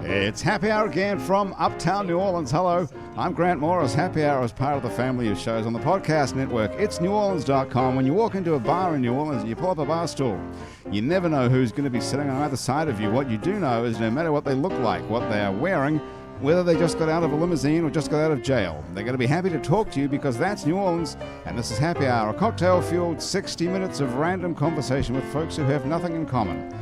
It's Happy Hour again from Uptown New Orleans. Hello, I'm Grant Morris. Happy Hour is part of the family of shows on the Podcaste network. It's neworleans.com. When you walk into a bar in New Orleans and you pull up a bar stool, you never know who's going to be sitting on either side of you. What you do know is no matter what they look like, what they are wearing, whether they just got out of a limousine or just got out of jail, they're going to be happy to talk to you because that's New Orleans, and this is Happy Hour, a cocktail-fueled 60 minutes of random conversation with folks who have nothing in common.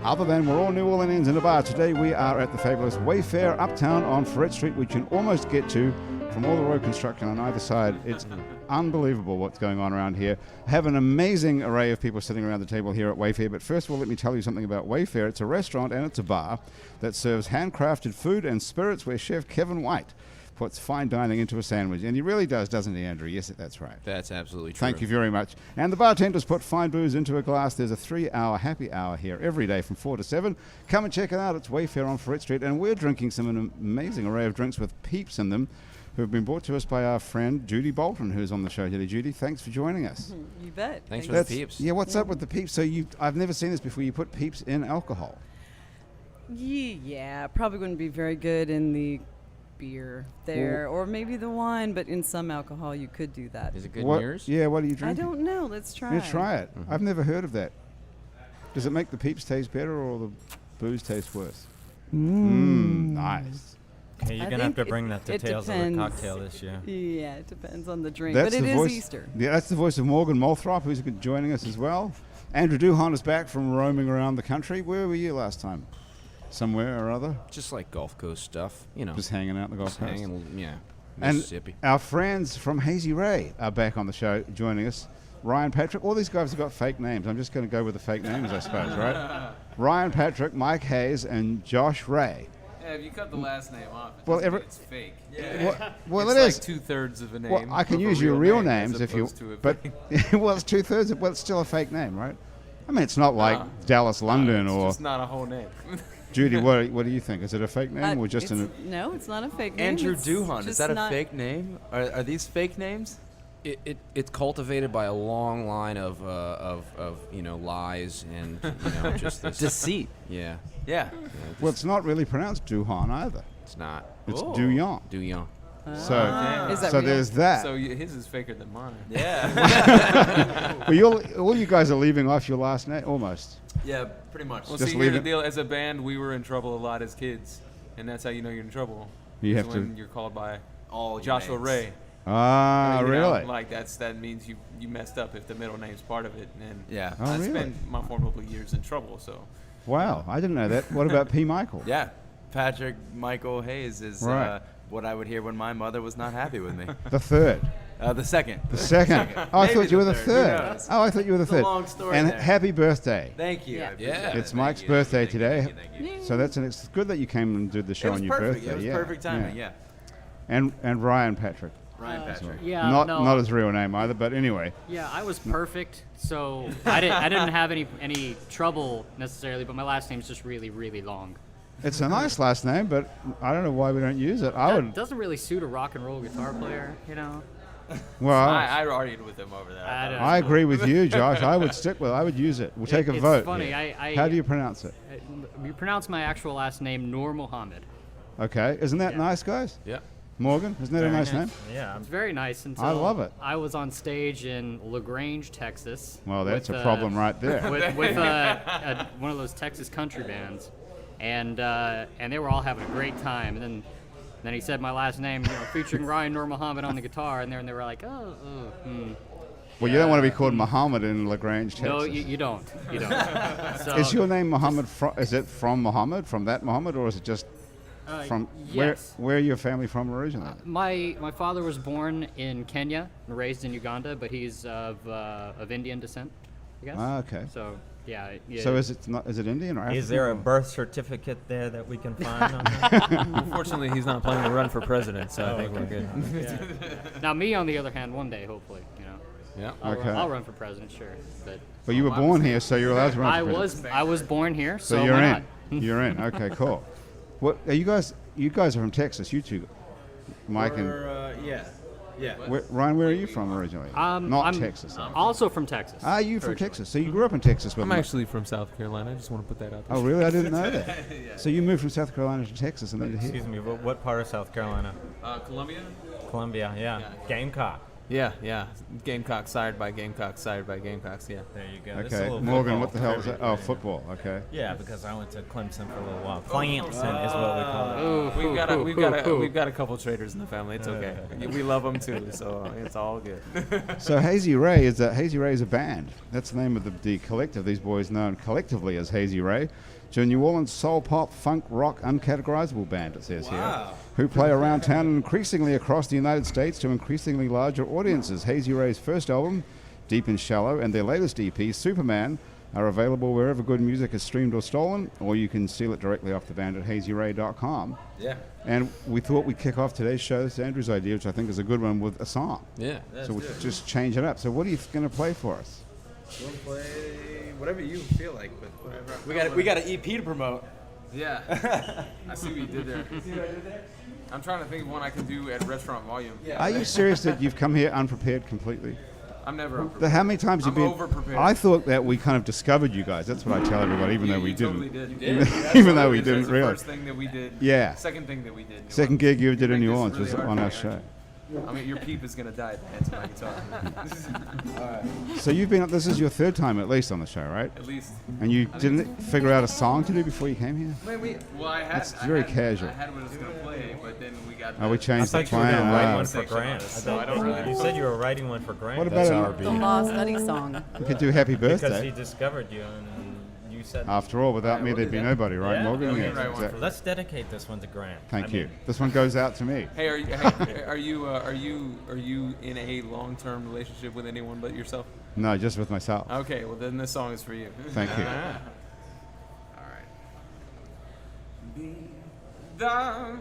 Other than we're all New Orleanians in a bar. Today we are at the fabulous Wayfair Uptown on Ferret Street, which you can almost get to from all the road construction on either side. It's unbelievable what's going on around here. I have an amazing array of people sitting around the table here at Wayfair, but first of all, let me tell you something about Wayfair. It's a restaurant and it's a bar that serves handcrafted food and spirits where Chef Kevin White puts fine dining into a sandwich. And he really does, doesn't he, Andrew? Yes, that's right. That's absolutely true. Thank you very much. And the bartenders put fine booze into a glass. There's a 3-hour happy hour here every day from 4 to 7. Come and check it out. It's Wayfair on Ferret Street. And we're drinking an amazing array of drinks with peeps in them who have been brought to us by our friend Judy Bolton, who's on the show today. Judy, thanks for joining us. You bet. Thanks for the peeps. Yeah, what's up with the peeps? So I've never seen this before. You put peeps in alcohol. Yeah, probably wouldn't be very good in the beer there, or maybe the wine, but in some alcohol you could do that. Is it good in yours? Yeah, what are you drinking? I don't know. Let's try. Yeah, try it. Mm-hmm. I've never heard of that. Does it make the peeps taste better or the booze taste worse? Nice. Okay, you're going to have to bring that to Tales of the Cocktail this year. Yeah, it depends on the drink, but it is Easter. Yeah, that's the voice of Morgan Molthrop, who's joining us as well. Andrew Duhon is back from roaming around the country. Where were you last time? Somewhere or other? Just like Gulf Coast stuff, you know. Just hanging out in the Gulf Coast? Mississippi. And our friends from Hazy Ray are back on the show joining us. Ryan Patrick, all these guys have got fake names. I'm just going to go with the fake names, I suppose, right? Ryan Patrick, Mike Hayes, and Josh Ray. Yeah, if you cut the last name off, it's fake. Yeah. Well, it's like 2/3 of a name. Well, I can use your real names if you. But well, it's 2/3. Well, it's still a fake name, right? I mean, it's not like Dallas, London, it's or. It's not a whole name. Judy, what do you think? Is it a fake name or just No, it's not a fake name. Andrew Duhon, is that a fake name? Are these fake names? It's cultivated by a long line of lies and just this deceit. Yeah. Well, it's not really pronounced Duhon either. It's not. It's Duyon. Duyon. So there's that. So his is faker than mine. Yeah. Well, all you guys are leaving off your last name almost. Yeah, pretty much. Well, see, here's the deal. As a band, we were in trouble a lot as kids, and that's how you know you're in trouble. When you're called by Joshua Ray. Ah, really? Like that means you messed up if the middle name's part of it. And yeah, I spent my formidable years in trouble. So. Wow, I didn't know that. What about P. Michael? Yeah, Patrick Michael Hayes is what I would hear when my mother was not happy with me. The third. The second. The second. Oh, I thought you were the third. Oh, I thought you were the third. It's a long story. And there. happy birthday. Thank you. Yeah. It's Mike's birthday today. Thank you. So it's good that you came and did the show on your birthday. It was perfect timing. Yeah. And Ryan Patrick. Ryan Patrick. Yeah. Not his real name either, but anyway. Yeah, I was perfect, so I didn't have any trouble necessarily, but my last name's just really, really long. It's a nice last name, but I don't know why we don't use it. It doesn't really suit a rock and roll guitar player, Well, I argued with him over that. I agree with you, Josh. I would stick with it. I would use it. We'll take a vote. It's funny. How do you pronounce it? You pronounce my actual last name Nur Muhammad. Okay. Isn't that nice, guys? Yeah. Morgan, isn't that a nice name? Yeah. It's very nice until I love it. I was on stage in LaGrange, Texas. Well, that's a problem right there. With one of those Texas country bands. And they were all having a great time. And then he said my last name, featuring Ryan Nur Muhammad on the guitar, and they were like, Well, you don't want to be called Muhammad in LaGrange, Texas. No, you don't. You don't. So, is your name Muhammad? Is it from Muhammad, from that Muhammad, or is it just from yes. Where are your family from originally? My father was born in Kenya and raised in Uganda, but he's of Indian descent, I guess. Ah, okay. So. Yeah. So is it Indian or African? Is there a birth certificate there that we can find on that? Unfortunately, he's not planning to run for president, so I think we're good. Yeah. Now, me, on the other hand, one day, hopefully, Yeah. I'll run for president, sure. But you were born here, so you're allowed to run for president. I was born here, so you're why in. not? You're in. Okay, cool. What are you guys? You guys are from Texas, you two, Mike and. Yeah. Yeah. Ryan, where are you from originally? Not I'm Texas. Also from Texas. Are you from originally. Texas? So you grew up in Texas with I'm me. actually from South Carolina. I just want to put that out there. Oh, really? I didn't know that. So you moved from South Carolina to Texas and then to here? Excuse me, what part of South Carolina? Columbia? Columbia, yeah. Gamecock. Yeah. Gamecocks, sired by Gamecocks, sired by Gamecocks, yeah. There you go. That's a Okay. little Morgan, football what the hell is trivia that? Oh, for you. football. Okay. Yeah, because I went to Clemson for a little while. Clemson is what we call it. We've got a couple traders in the family. It's okay. We love them too, so it's all good. So Hazy Ray is a band. That's the name of the collective. These boys known collectively as Hazy Ray. It's a New Orleans soul pop, funk, rock, uncategorizable band, it says here, who play around town and increasingly across the United States to increasingly larger audiences. Hazy Ray's first album, Deep and Shallow, and their latest EP, Superman, are available wherever good music is streamed or stolen, or you can steal it directly off the band at hazyray.com. Yeah. And we thought we'd kick off today's show, it's Andrew's idea, which I think is a good one, with a song. Yeah. So we'll just change it up. So what are you going to play for us? We'll play whatever you feel like, but we got an EP to promote. Yeah. I see what you did there. I'm trying to think of one I can do at restaurant volume. Yeah. Are you serious that you've come here unprepared completely? I'm never unprepared. How many times have I'm you been? over-prepared. I thought that we kind of discovered you guys. That's what I tell everybody, even though we you didn't. totally did. Even though we That's didn't the realize. First thing that we did. Yeah. Second thing that we did. Second gig you did in make New this Orleans really was hard on for our me, show. I mean, your peep is gonna die at the end of my guitar. So you've been. This is your third time at least on the show, right? At least. And you didn't figure out a song to do before you came here? Well, I had. That's very casual. I had what I was gonna play, but then we got. Oh, we I changed the thought you were going to plan. write Wow. one for Grant. So I don't really. You said you were writing one for Grant. What about The law study song. We could do Happy Because he Birthday. discovered you and you said... After all, without me, there'd be nobody, right, Yeah. Morgan? Yeah, we Yeah, can write one for exactly. Let's dedicate this one to Grant. Thank you. This one goes out to me. Hey, are you in a long-term relationship with anyone but yourself? No, just with myself. Okay, well then this song is for you. Thank you. All right. Be the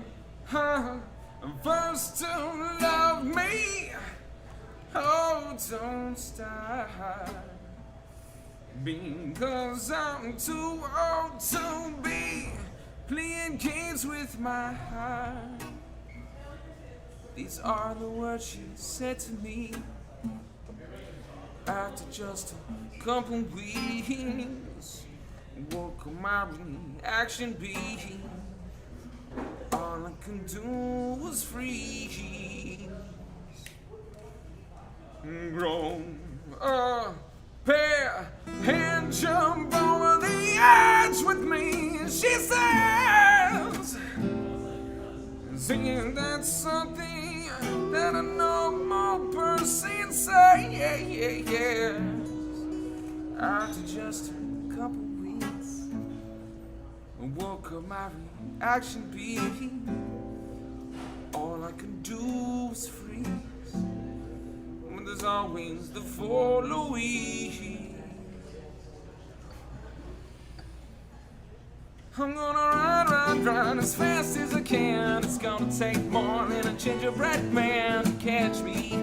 first to love me. Oh, don't stop. Because I'm too old to be playing games with my heart. These are the words she said to me after just a couple weeks. What could my reaction be? All I can do was freeze. Grow a pair and jump over the edge with me, she says. Singing that's something that a normal person say, yeah. After just a couple weeks, what could my reaction be? All I can do is freeze. When there's always the following. I'm gonna run as fast as I can. It's gonna take more than a gingerbread man to catch me.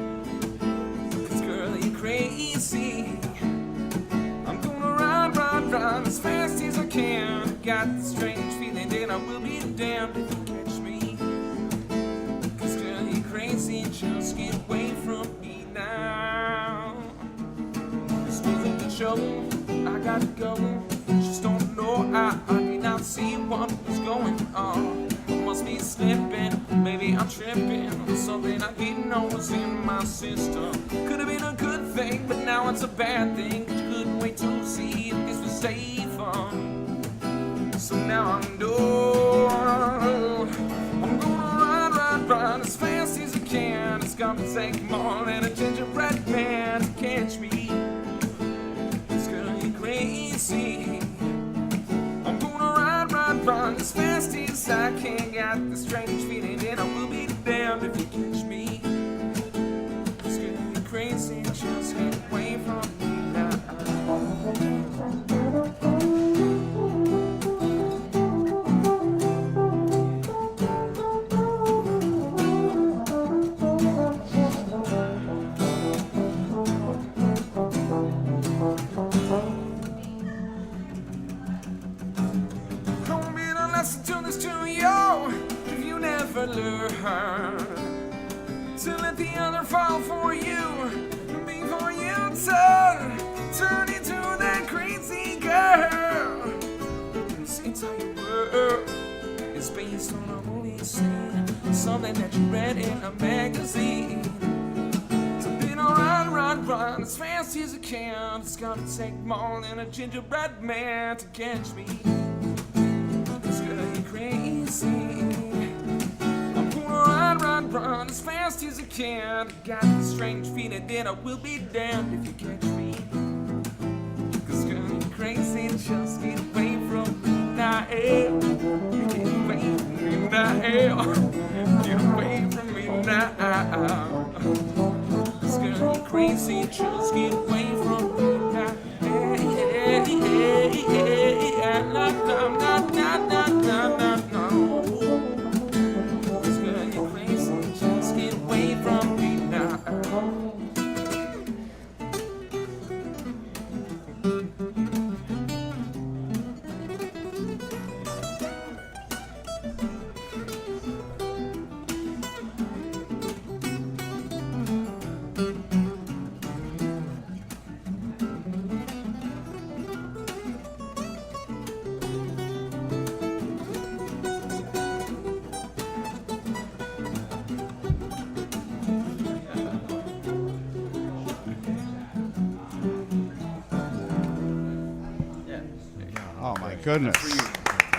'Cause girl, you're crazy. I'm gonna run as fast as I can. Got the strange feeling that I will be damned if you catch me. 'Cause girl, you're crazy. Just get away from me now. This wasn't the trouble. I gotta go. Just don't know. I did not see what was going on. Must be slipping. Maybe I'm tripping. Something I didn't know was in my system. Could have been a good thing, but now it's a bad thing. You couldn't wait to see if this was safer. So now I know I'm gonna run as fast as I can. It's gonna take more than a gingerbread man to catch me. This girl, you're crazy. I'm gonna run as fast as I can. Got the strange feeling that I will be damned if you catch me. This girl, you're crazy. Just get away from me now. Don't be the lesson to this to you if you never learn to let let the other fall for you before you turn into that crazy girl. This entire world is based on a movie scene, something that you read in a magazine. So then I'll run as fast as I can. It's gonna take more than a gingerbread man to catch me. This girl, you crazy. I'm gonna run as fast as I can. Got this strange feeling that I will be damned if you catch me. Cause girl, you crazy. Just get away from me now. Get away from me now. Get away from me now. Cause girl, you crazy. Just get away from me now. No. Cause girl, you crazy. Just get away from me now. Oh my goodness.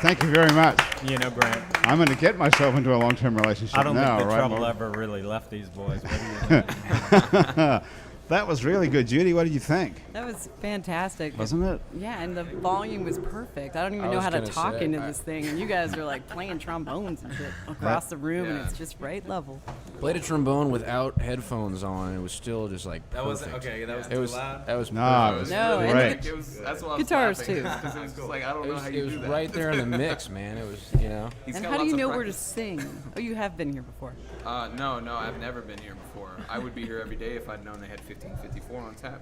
Thank you very much. You know, Grant, I'm going to get myself into a long-term relationship I don't now, think the right? trouble Morgan? ever really left these boys. What do you think? That was really good. Judy, what did you think? That was fantastic. Wasn't it? Yeah, and the volume was perfect. I don't even I know was how to gonna talk say, into this thing, and you guys are like playing trombones and shit across the room, and Yeah. it's just right level. Played a trombone without headphones on. It was still just like That wasn't perfect. okay. That was It too was loud. that was No, perfect. it was No, and great. It was, that's why I was Guitars, laughing, too. Because it was just like I don't know how you It was do that. right there in the mix, man. It was, you know. He's And got how do lots you of know where to practice. sing? Oh, you have been here before. No, I've never been here before. I would be here every day if I'd known they had 1554 on tap.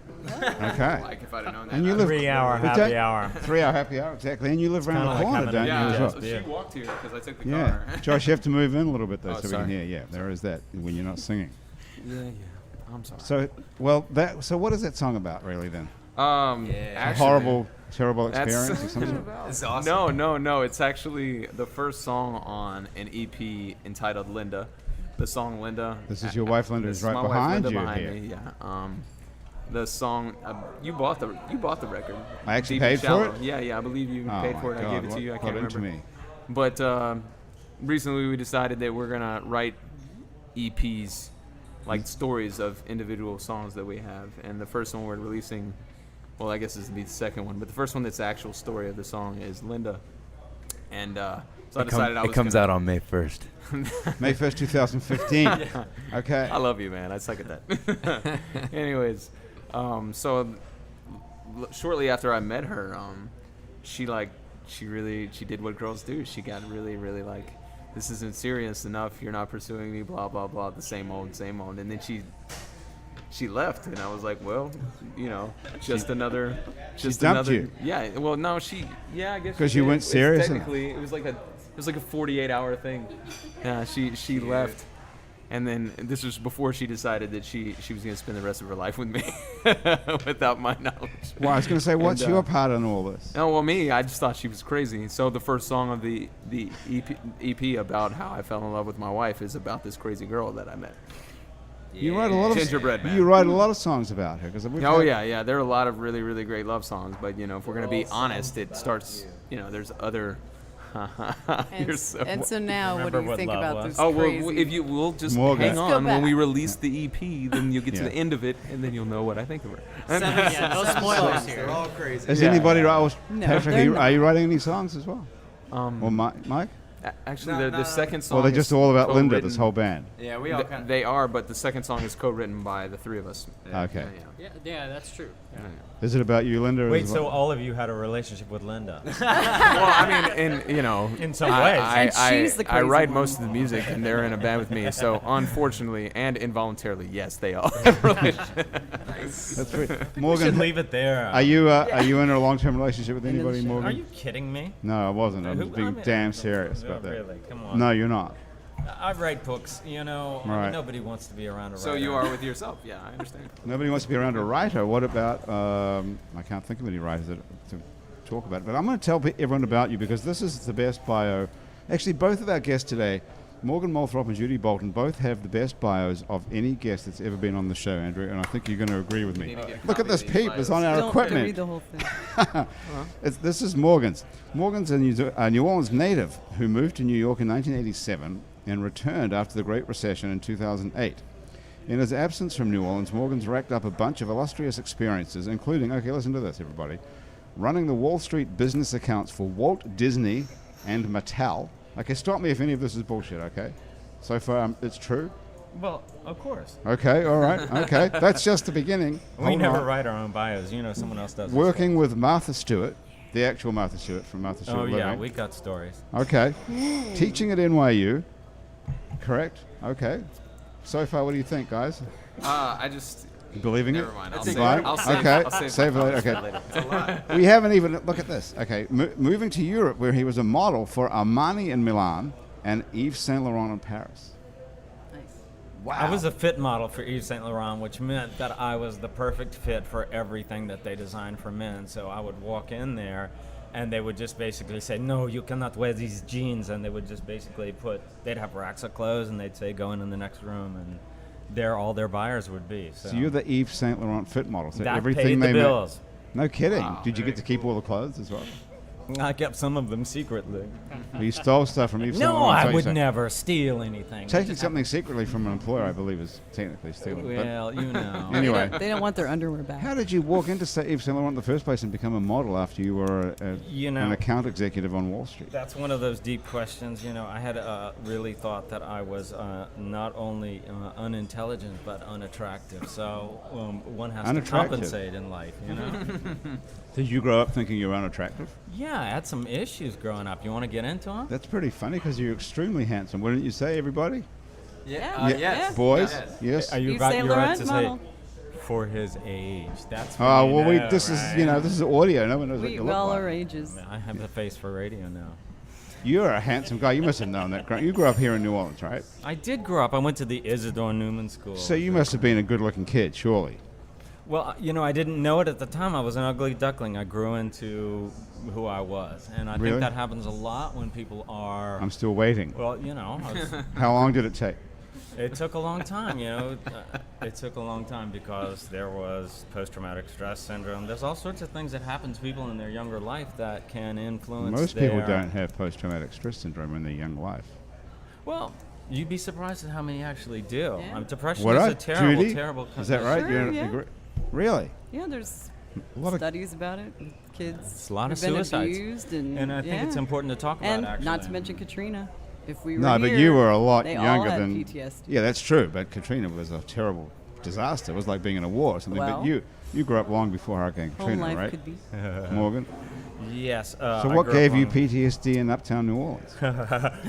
Okay. Like if I'd have known that. And you I'd- live 3 hour But happy don't- hour. 3 hour happy hour, exactly. And you live around kinda the like corner, having a don't you, Yeah, as well? so Yeah. she walked here because I took the Yeah. car. Josh, you have to move in a little bit, though, Oh, so we can sorry. hear. Yeah, there is that when you're not singing. Yeah. I'm sorry. So, so what is that song about, really, then? A A horrible, terrible That's- experience or something? It's awesome. No. It's actually the first song on an EP entitled Linda. The song Linda. This is your wife, Linda, This who's is right my wife, behind Linda, you behind here. me, yeah. The song you bought the record. I actually Deep and paid for Shallow. it? Yeah. I believe you Oh, paid my for it. I God, gave it to what you. I got can't into remember. me? But recently we decided that we're gonna write EPs, like stories of individual songs that we have. And the first one we're releasing, well, I guess this will be the second one, but the first one that's the actual story of the song is Linda. And so I decided I was gonna, out on May 1st. May 1st, 2015. Okay. I love you, man. I suck at that. Anyways, so shortly after I met her, she did what girls do. She got really, really like, this isn't serious enough. You're not pursuing me. Blah blah blah. The same old. And then she left, and I was like, well, you know, just another. dumped you. Yeah. Well, no, I guess. 'Cause she you did. weren't It's serious Technically, it was like a 48-hour thing. Yeah. She left. And then this was before she decided that she was going to spend the rest of her life with me without my knowledge. Well, I was going to say, what's And, your part in all this? No, well, me, I just thought she was crazy. So the first song of the EP about how I fell in love with my wife is about this crazy girl that I met. You write a lot of Gingerbread Man. You write a lot of songs about her, because Oh yeah. There are a lot of really, really great love songs, but you know, if we're going to be honest, it starts. You know, there's other. And, so now, what do Remember you what think love about was? this Oh well, crazy? we'll just Morgan. hang Let's go on when we back. release the EP, then you'll get to Yeah. the end of it, and then you'll know what I think of her. Yeah, no spoilers here. all crazy. Is Yeah, anybody yeah. write? No, Patrick, they're are you writing any songs as well? Or Mike? Actually, the second song. Or are they just is all about Linda, co-written- this whole band? Yeah, we all kind of. They are, but the second song is co-written by the three of us. Okay. Yeah, that's true. Yeah. Is it about you, Linda? or Wait, is it so about- all of you had a relationship with Linda? Well, I mean, In some ways. I, And she's the I crazy write one. most of the music, and they're in a band with me. So, unfortunately and involuntarily, yes, they all have a relationship. That's great. We should Morgan, leave it there. are you in a long-term relationship with End of the anybody, show. Morgan? Are you kidding me? No, I wasn't. I was Who- being I mean, damn serious no, about that. Really? Come on. No, you're not. I write books, I mean, Right. nobody wants to be around a writer. So you are with yourself. Yeah, I understand. Nobody wants to be around a writer. What about, I can't think of any writers to talk about it, but I'm going to tell everyone about you because this is the best bio. Actually, both of our guests today, Morgan Molthrop and Judy Bolton, both have the best bios of any guest that's ever been on the show, Andrew, and I think you're going to agree with me. need to get a Look at copy this of these peep. bios. It's on our Don't equipment. read the whole thing. This is Morgan's. Morgan's a New Orleans native who moved to New York in 1987 and returned after the Great Recession in 2008. In his absence from New Orleans, Morgan's racked up a bunch of illustrious experiences, including, okay, listen to this, everybody, running the Wall Street business accounts for Walt Disney and Mattel. Okay, stop me if any of this is bullshit, okay? So far, it's true? Well, of course. Okay, all right, okay. That's just the beginning. We Hold never on. write our own bios. Someone else does. it. Working with Martha Stewart, the actual Martha Stewart from Martha Stewart Oh, yeah, Living. we got stories. Okay. Teaching at NYU. Correct. Okay. So far, what do you think, guys? I just. Believing Never it? mind. I'll You save buy it. it? I'll save okay. I'll save Save it my later. comments for Okay. later. It's a lot. We haven't even look at this. Okay. Moving to Europe, where he was a model for Armani in Milan and Yves Saint Laurent in Paris. Nice. Wow. I was a fit model for Yves Saint Laurent, which meant that I was the perfect fit for everything that they designed for men. So I would walk in there, and they would just basically say, "No, you cannot wear these jeans," and they would just basically they'd have racks of clothes, and they'd say, "Go in the next room," and there all their buyers would be. So, So you're the Yves Saint Laurent fit model. So that everything paid they the make. bills. No kidding. Wow, Did you very get to keep all the clothes as well? I kept some of them secretly. You stole stuff from Yves Saint No, Laurent. I so you would say- never steal anything. Taking something secretly from an employer, I believe, is technically stealing. But Well, anyway. They don't want their underwear back. How did you walk into Yves Saint Laurent in the first place and become a model after you were an account executive on Wall Street? That's one of those deep questions. I had really thought that I was not only unintelligent but unattractive. So one has to Unattractive? compensate in life. Did you grow up thinking you were unattractive? Yeah, I had some issues growing up. You want to get into them? That's pretty funny because you're extremely handsome. Wouldn't you say, everybody? Yeah. Yes. Boys? Yes. Yes. Are you Yves right? Saint You're right Laurent to model. say for his age. That's Oh, when well, you know, this is, right? this is audio. No one knows what We you look all like. our ages. I have the face for radio now. You're a handsome guy. You must have known that. You grew up here in New Orleans, right? I did grow up. I went to the Isidore Newman School. So you must have been a good-looking kid, surely. Well, I didn't know it at the time. I was an ugly duckling. I grew into who I was. And I Really? think that happens a lot when people are... I'm still waiting. Well, I was, How long did it take? it took a long time, it took a long time because there was post-traumatic stress syndrome. There's all sorts of things that happen to people in their younger life that can influence Most people their- don't have post-traumatic stress syndrome in their young life. Well, you'd be surprised at how many actually do. Yeah. Depression What is up, a terrible, Judy? terrible... Is that right? Sure, You're yeah. agree- Really? Yeah, there's A lot of studies about it. Kids It's a lot of who've been suicides. abused, and And I think it's yeah. important to talk about, And actually. not to mention Katrina. If we were No, but here, you were a lot they younger all had than. PTSD. Yeah, that's true. But Katrina was a terrible disaster. It was like being in a war or something. Well- but you grew up long before Hurricane Whole Katrina, life right? could be. Morgan. Yes. So I what grew up gave you on- PTSD in Uptown New Orleans?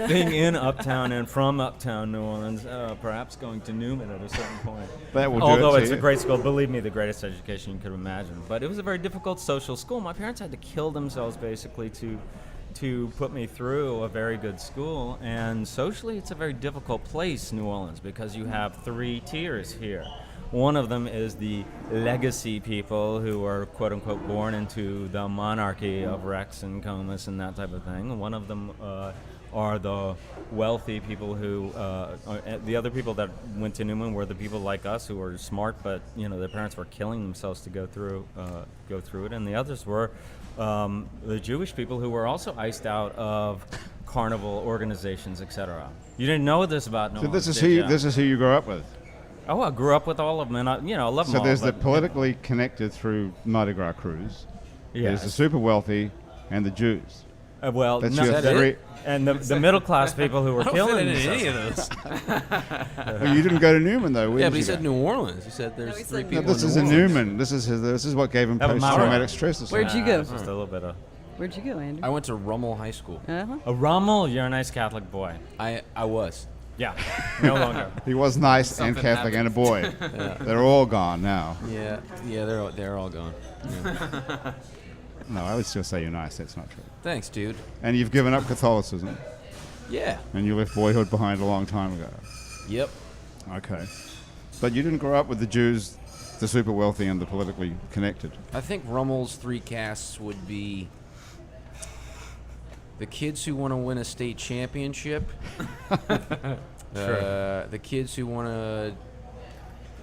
Being in Uptown and from Uptown New Orleans, perhaps going to Newman at a certain point. That will do Although it to it's you. a great school, believe me, the greatest education you could imagine. But it was a very difficult social school. My parents had to kill themselves basically to put me through a very good school. And socially, it's a very difficult place, New Orleans, because you have 3 tiers here. One of them is the legacy people who are quote unquote born into the monarchy of Rex and Comus and that type of thing. And one of them are the wealthy people who the other people that went to Newman were the people like us who were smart, but their parents were killing themselves to go through it. And the others were the Jewish people who were also iced out of carnival organizations, etc. You didn't know this about New So Orleans, this is did who ya? this is who you grew up with. Oh, I grew up with all of them, and I love them So all. there's the but- politically connected through Mardi Gras cruise. There's the Yes. super wealthy and the Jews. Well, That's no, your that three. it? and the middle class people who were I don't killing fit into any themselves. of those. Well, you didn't go to Newman though. Where Yeah, did but he you said go? New Orleans. He said there's he 3 said people. No, this in is New in Orleans. Newman. This is what gave him Have a model. post-traumatic stress disorder. Where'd you go? Just a little bit of Where'd you go, Andrew? I went to Rummel High School. Uh-huh. a Rommel. You're a nice Catholic boy. I was. Yeah, no longer. He was nice and Something Catholic and a boy. Yeah. They're all gone now. Yeah, they're all gone. Yeah. No, I would still say you're nice. That's not true. Thanks, dude. And you've given up Catholicism. Yeah. And you left boyhood behind a long time ago. Yep. Okay. But you didn't grow up with the Jews, the super wealthy, and the politically connected. I think Rummel's three castes would be the kids who want to win a state championship, the kids who want to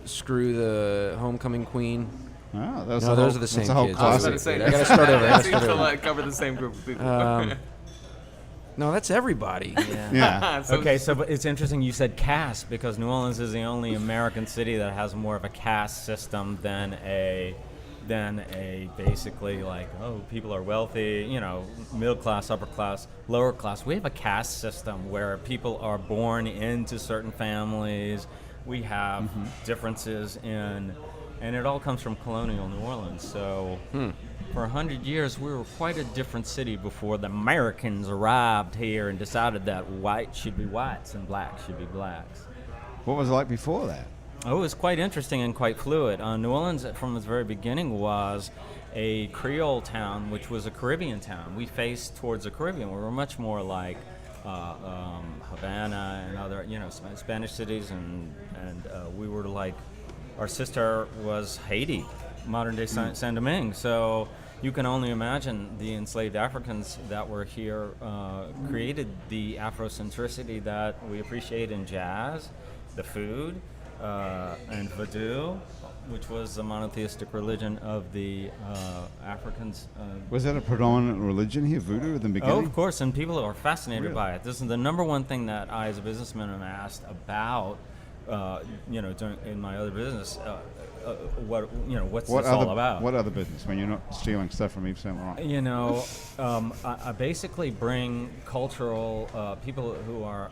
screw the homecoming queen. Oh, Those are the same that's a whole kids. I was class. about to say, I gotta start over. That seems to like cover the same group of people. No, that's everybody. Yeah. Okay, so but it's interesting you said caste because New Orleans is the only American city that has more of a caste system than a basically like, oh, people are wealthy, you know, middle class, upper class, lower class. We have a caste system where people are born into certain families. We have differences in, and it all comes from colonial New Orleans. So for 100 years, we were quite a different city before the Americans arrived here and decided that white should be whites and black should be blacks. What was it like before that? Oh, it was quite interesting and quite fluid. New Orleans, from its very beginning, was a Creole town, which was a Caribbean town. We faced towards the Caribbean. We were much more like Havana and other, you know, Spanish cities, and we were like, our sister was Haiti, modern-day Saint Domingue. So you can only imagine the enslaved Africans that were here created the Afrocentricity that we appreciate in jazz, the food, and voodoo, which was the monotheistic religion of the Africans. Was that a predominant religion here, voodoo, at the beginning? Oh, of course, and people are fascinated Really? by it. This is the number one thing that I, as a businessman, am asked about. You know, in my other business, what's this all about? What other business when you're not stealing stuff from Yves Saint Laurent? You know, I basically bring cultural people who are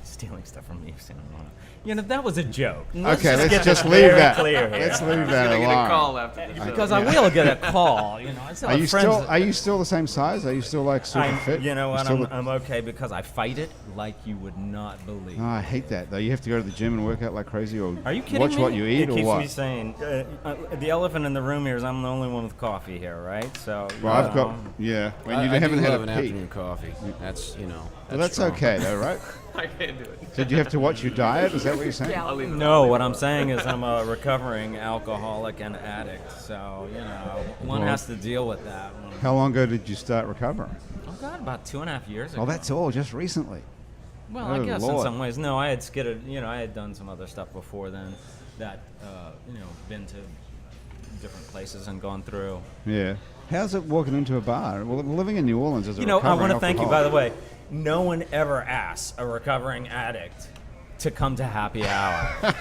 stealing stuff from Yves Saint Laurent. You know, that was a joke. Okay, let's get just it leave very that. clear here. Let's leave I'm that gonna get a alone. call after the show. Because I will get a call. You know, I still Are have you friends. still? Are you still the same size? Are you still like super fit? You know what? Still I'm okay because I fight it like you would not believe. Oh, I hate that though. You have to go to the gym and work out like crazy, or Are you kidding watch me? what you eat, it or keeps what? me sane. The elephant in the room here is I'm the only one with coffee here, right? So. Well, I've got when you I haven't do had love a an pee. afternoon coffee. That's, you know. Well, that's strong. okay though, right? I can't do it. Did you have to watch your diet? Is that what you're saying? I'll leave it. No, what I'm saying is I'm a recovering alcoholic and addict. So, you know, one Well- has to deal with that. How long ago did you start recovering? Oh, God, about 2.5 years ago. Oh, that's all, just recently. Well, Oh, I guess Lord. in some ways. No, I had skidded, you know, I had done some other stuff before then that, you know, been to different places and gone through. Yeah. How's it walking into a bar? Well, living in New Orleans as a You know, I recovering want to thank you, by alcoholic. the way. No one ever asks a recovering addict to come to happy hour.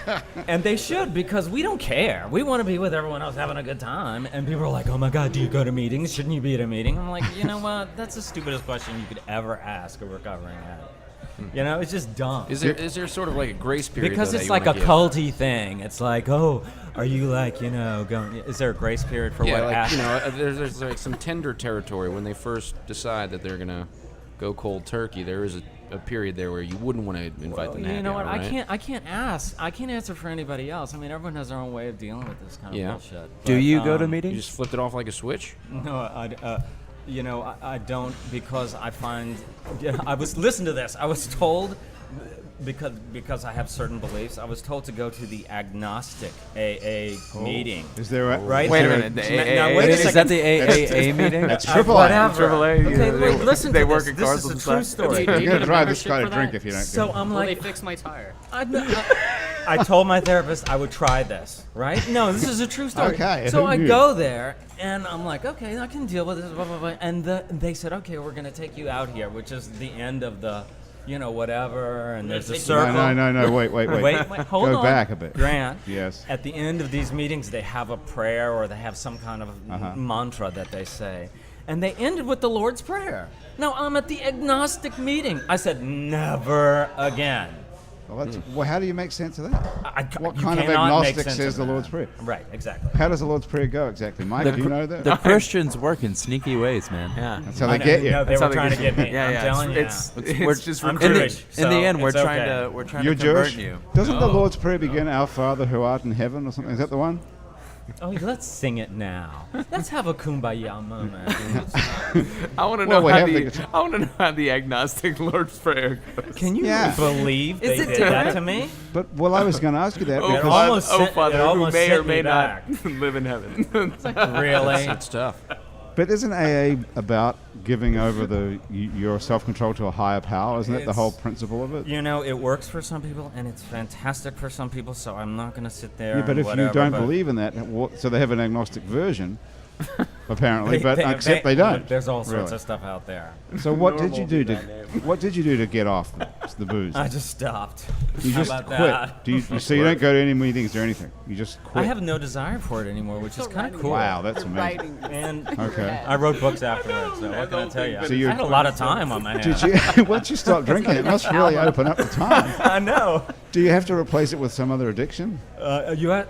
And they should, because we don't care. We want to be with everyone else having a good time. And people are like, oh my God, do you go to meetings? Shouldn't you be at a meeting? I'm like, you know what? That's the stupidest question you could ever ask a recovering addict. You know, it's just dumb. Is there sort of like a grace period? Because though, it's that like you a wanna give? culty thing. It's like, oh, are you like, you know, going? Is there a grace period for Yeah, what? like, you know, there's like some tender territory when they first decide that they're gonna go cold turkey. There is a period there where you wouldn't want to invite them to You happy know what? hour, right? I can't answer for anybody else. I mean, everyone has their own way of dealing with this kind of Yeah. bullshit. Do But, you go to You meetings? just flipped it off like a switch. No, you know, I don't, because I find. Yeah, listen to this. I was told. Because I have certain beliefs, I was told to go to the Agnostic AA meeting. Is there a Right? Wait a There- minute, the Now, AA wait a Is second. that the AAA meeting? That's triple A. Whatever. Triple A, Okay, yeah, wait, listen they to work this. at This cars is on a the true side. story. You're you gonna get a drive this membership guy to for drink that? if you don't. So go. I'm Will they like, fix my tire? I told my therapist I would try this, right? No, this is a true story. Okay, So who I knew? go there, and I'm like, okay, I can deal with this, blah, blah, blah. And they said, okay, we're going to take you out here, which is the end of the, you know, whatever, and there's a circle. No, wait. Wait, hold Go on. back a bit. Grant. Yes. At the end of these meetings, they have a prayer or they have some kind of Uh-huh. mantra that they say. And they ended with the Lord's Prayer. Now, I'm at the agnostic meeting. I said, never again. Well, how do you make sense of that? What You kind of cannot make agnostic sense says of the that. Lord's Prayer? Right, exactly. How does the Lord's Prayer go exactly? Mike, do you know that? The Christians work in sneaky ways, man. Yeah. That's how they get you. No, they That's how were they trying to get get you. me. Yeah, I'm yeah, telling you. it's now. we're just I'm In Jewish, the end, so we're it's trying okay. to You're convert Jewish? you. Doesn't the Lord's Prayer begin, Our Father who art in heaven or something? Is that the one? Oh, let's sing it now. Let's have a kumbaya moment. I want to Well, know we how have the the- I want to know how the agnostic Lord's Prayer goes. Can you Yeah. believe Is they it did that different? to me? But well, I was going to ask you that Oh, because Father, almost oh, sent- Father, it who almost may or sent me may not back. live in heaven. Really? It's tough. but isn't AA about giving over your self-control to a higher power? Isn't that the It's- whole principle of it? You know, it works for some people, and it's fantastic for some people, so I'm not going to sit there Yeah, but and if whatever, you don't but believe in that, so they have an agnostic version, apparently, but they- except they don't. There's all sorts Really. of stuff out there. So what did Normal you do be to that name. what did you do to get off the booze? I just stopped. You How just about quit. that? Do you, so you don't go to any meetings or anything. You just quit. I have no desire for it anymore, which is kind of cool. Wow, that's amazing. And Okay. I wrote books afterwards, so what can I tell you? So you're- I had a lot of time on my hands. Did you? Once you stop drinking, it must really open up the time. I know. Do you have to replace it with some other addiction? You had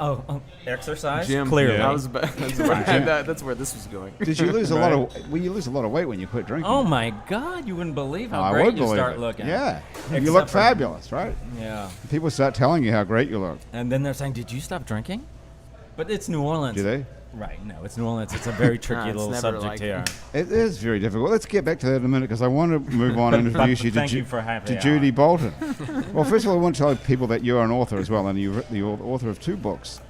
exercise. Jim, Clearly. that's where this was going. Did you lose a lot of? Well, you lose a lot of weight when you quit drinking. Oh my God! You wouldn't believe how I great would you believe start it. looking. Yeah, you Except look for- fabulous, right? Yeah. People start telling you how great you look. And then they're saying, "Did you stop drinking?" But it's New Orleans. Do they? Right. No, it's New Orleans. It's a very tricky it's little never subject like- here. It is very difficult. Let's get back to that in a minute because I want to move on and introduce you to, Thank you for having me Judy on. Bolton. Well, first of all, I want to tell people that you're an author as well, and you're the author of 2 books.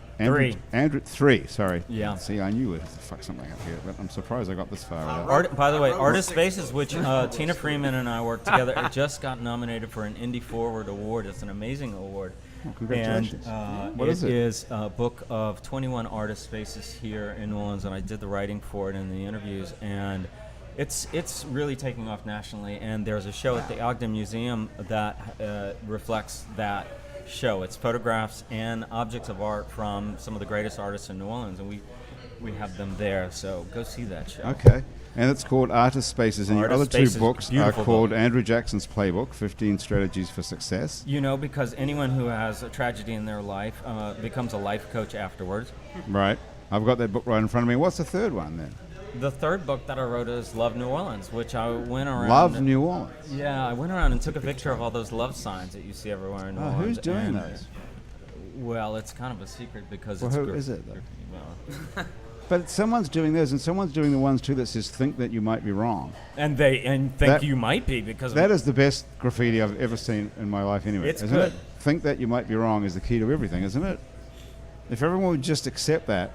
Three, sorry. Yeah. See, I knew it. Fuck something up here, but I'm surprised I got this far out. By the way, Artist Spaces, which Tina Freeman and I worked together, it just got nominated for an Indie Forward Award. It's an amazing award. Well, congratulations. And What is it? It is a book of 21 artist spaces here in New Orleans, and I did the writing for it and the interviews, and it's really taking off nationally. And there's a show at the Ogden Museum that reflects that show. It's photographs and objects of art from some of the greatest artists in New Orleans, and we have them there. So go see that show. Okay. And it's called Artist Spaces, and your Artist other 2 Spaces, books are beautiful called book. Andrew Jackson's Playbook, 15 Strategies for Success. You know, because anyone who has a tragedy in their life becomes a life coach afterwards. Right. I've got that book right in front of me. What's the third one then? The third book that I wrote is Love New Orleans, which I went around. Love New Orleans. Yeah, I went around and took a picture of all those love signs that you see everywhere in New Orleans. Who's doing and- those? Well, it's kind of a secret because Well, it's. who is it, though? Well, But someone's doing those, and someone's doing the ones too that says "think that you might be wrong." and think That- you might be because That is the best graffiti I've ever seen in my life, anyway. It's isn't good. it? Think that you might be wrong is the key to everything, isn't it? If everyone would just accept that,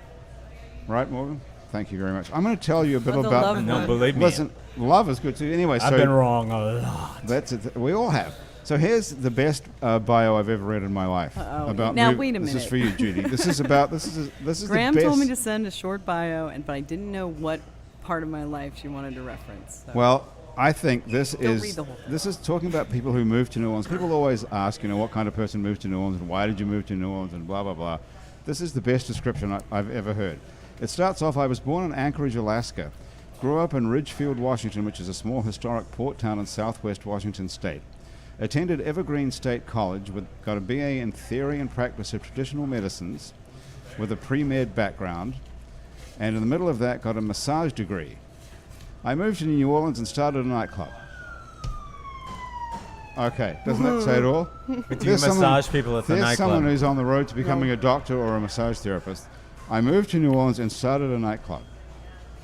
right, Morgan? Thank you very much. I'm going to tell you a bit Love the about. love No, one. believe me. Listen, love is good too. Anyway, I've so been wrong a lot. that's it. We all have. So here's the best bio I've ever read in my life. Uh-oh. About Now, mov- wait a This is minute. for you, Judy. This is about this is Graham the best. told me to send a short bio, but I didn't know what part of my life she wanted to reference. So. Well, I think this Don't read is the whole thing. this is talking about people who move to New Orleans. People always ask, what kind of person moved to New Orleans and why did you move to New Orleans and blah blah blah. This is the best description I've ever heard. It starts off, I was born in Anchorage, Alaska. Grew up in Ridgefield, Washington, which is a small historic port town in southwest Washington state. Attended Evergreen State College, got a BA in Theory and Practice of Traditional Medicines with a pre-med background, and in the middle of that got a massage degree. I moved to New Orleans and started a nightclub. Okay, doesn't that say it all? But do you massage people at the There's nightclub? someone who's on the road to becoming a doctor or a massage therapist. I moved to New Orleans and started a nightclub.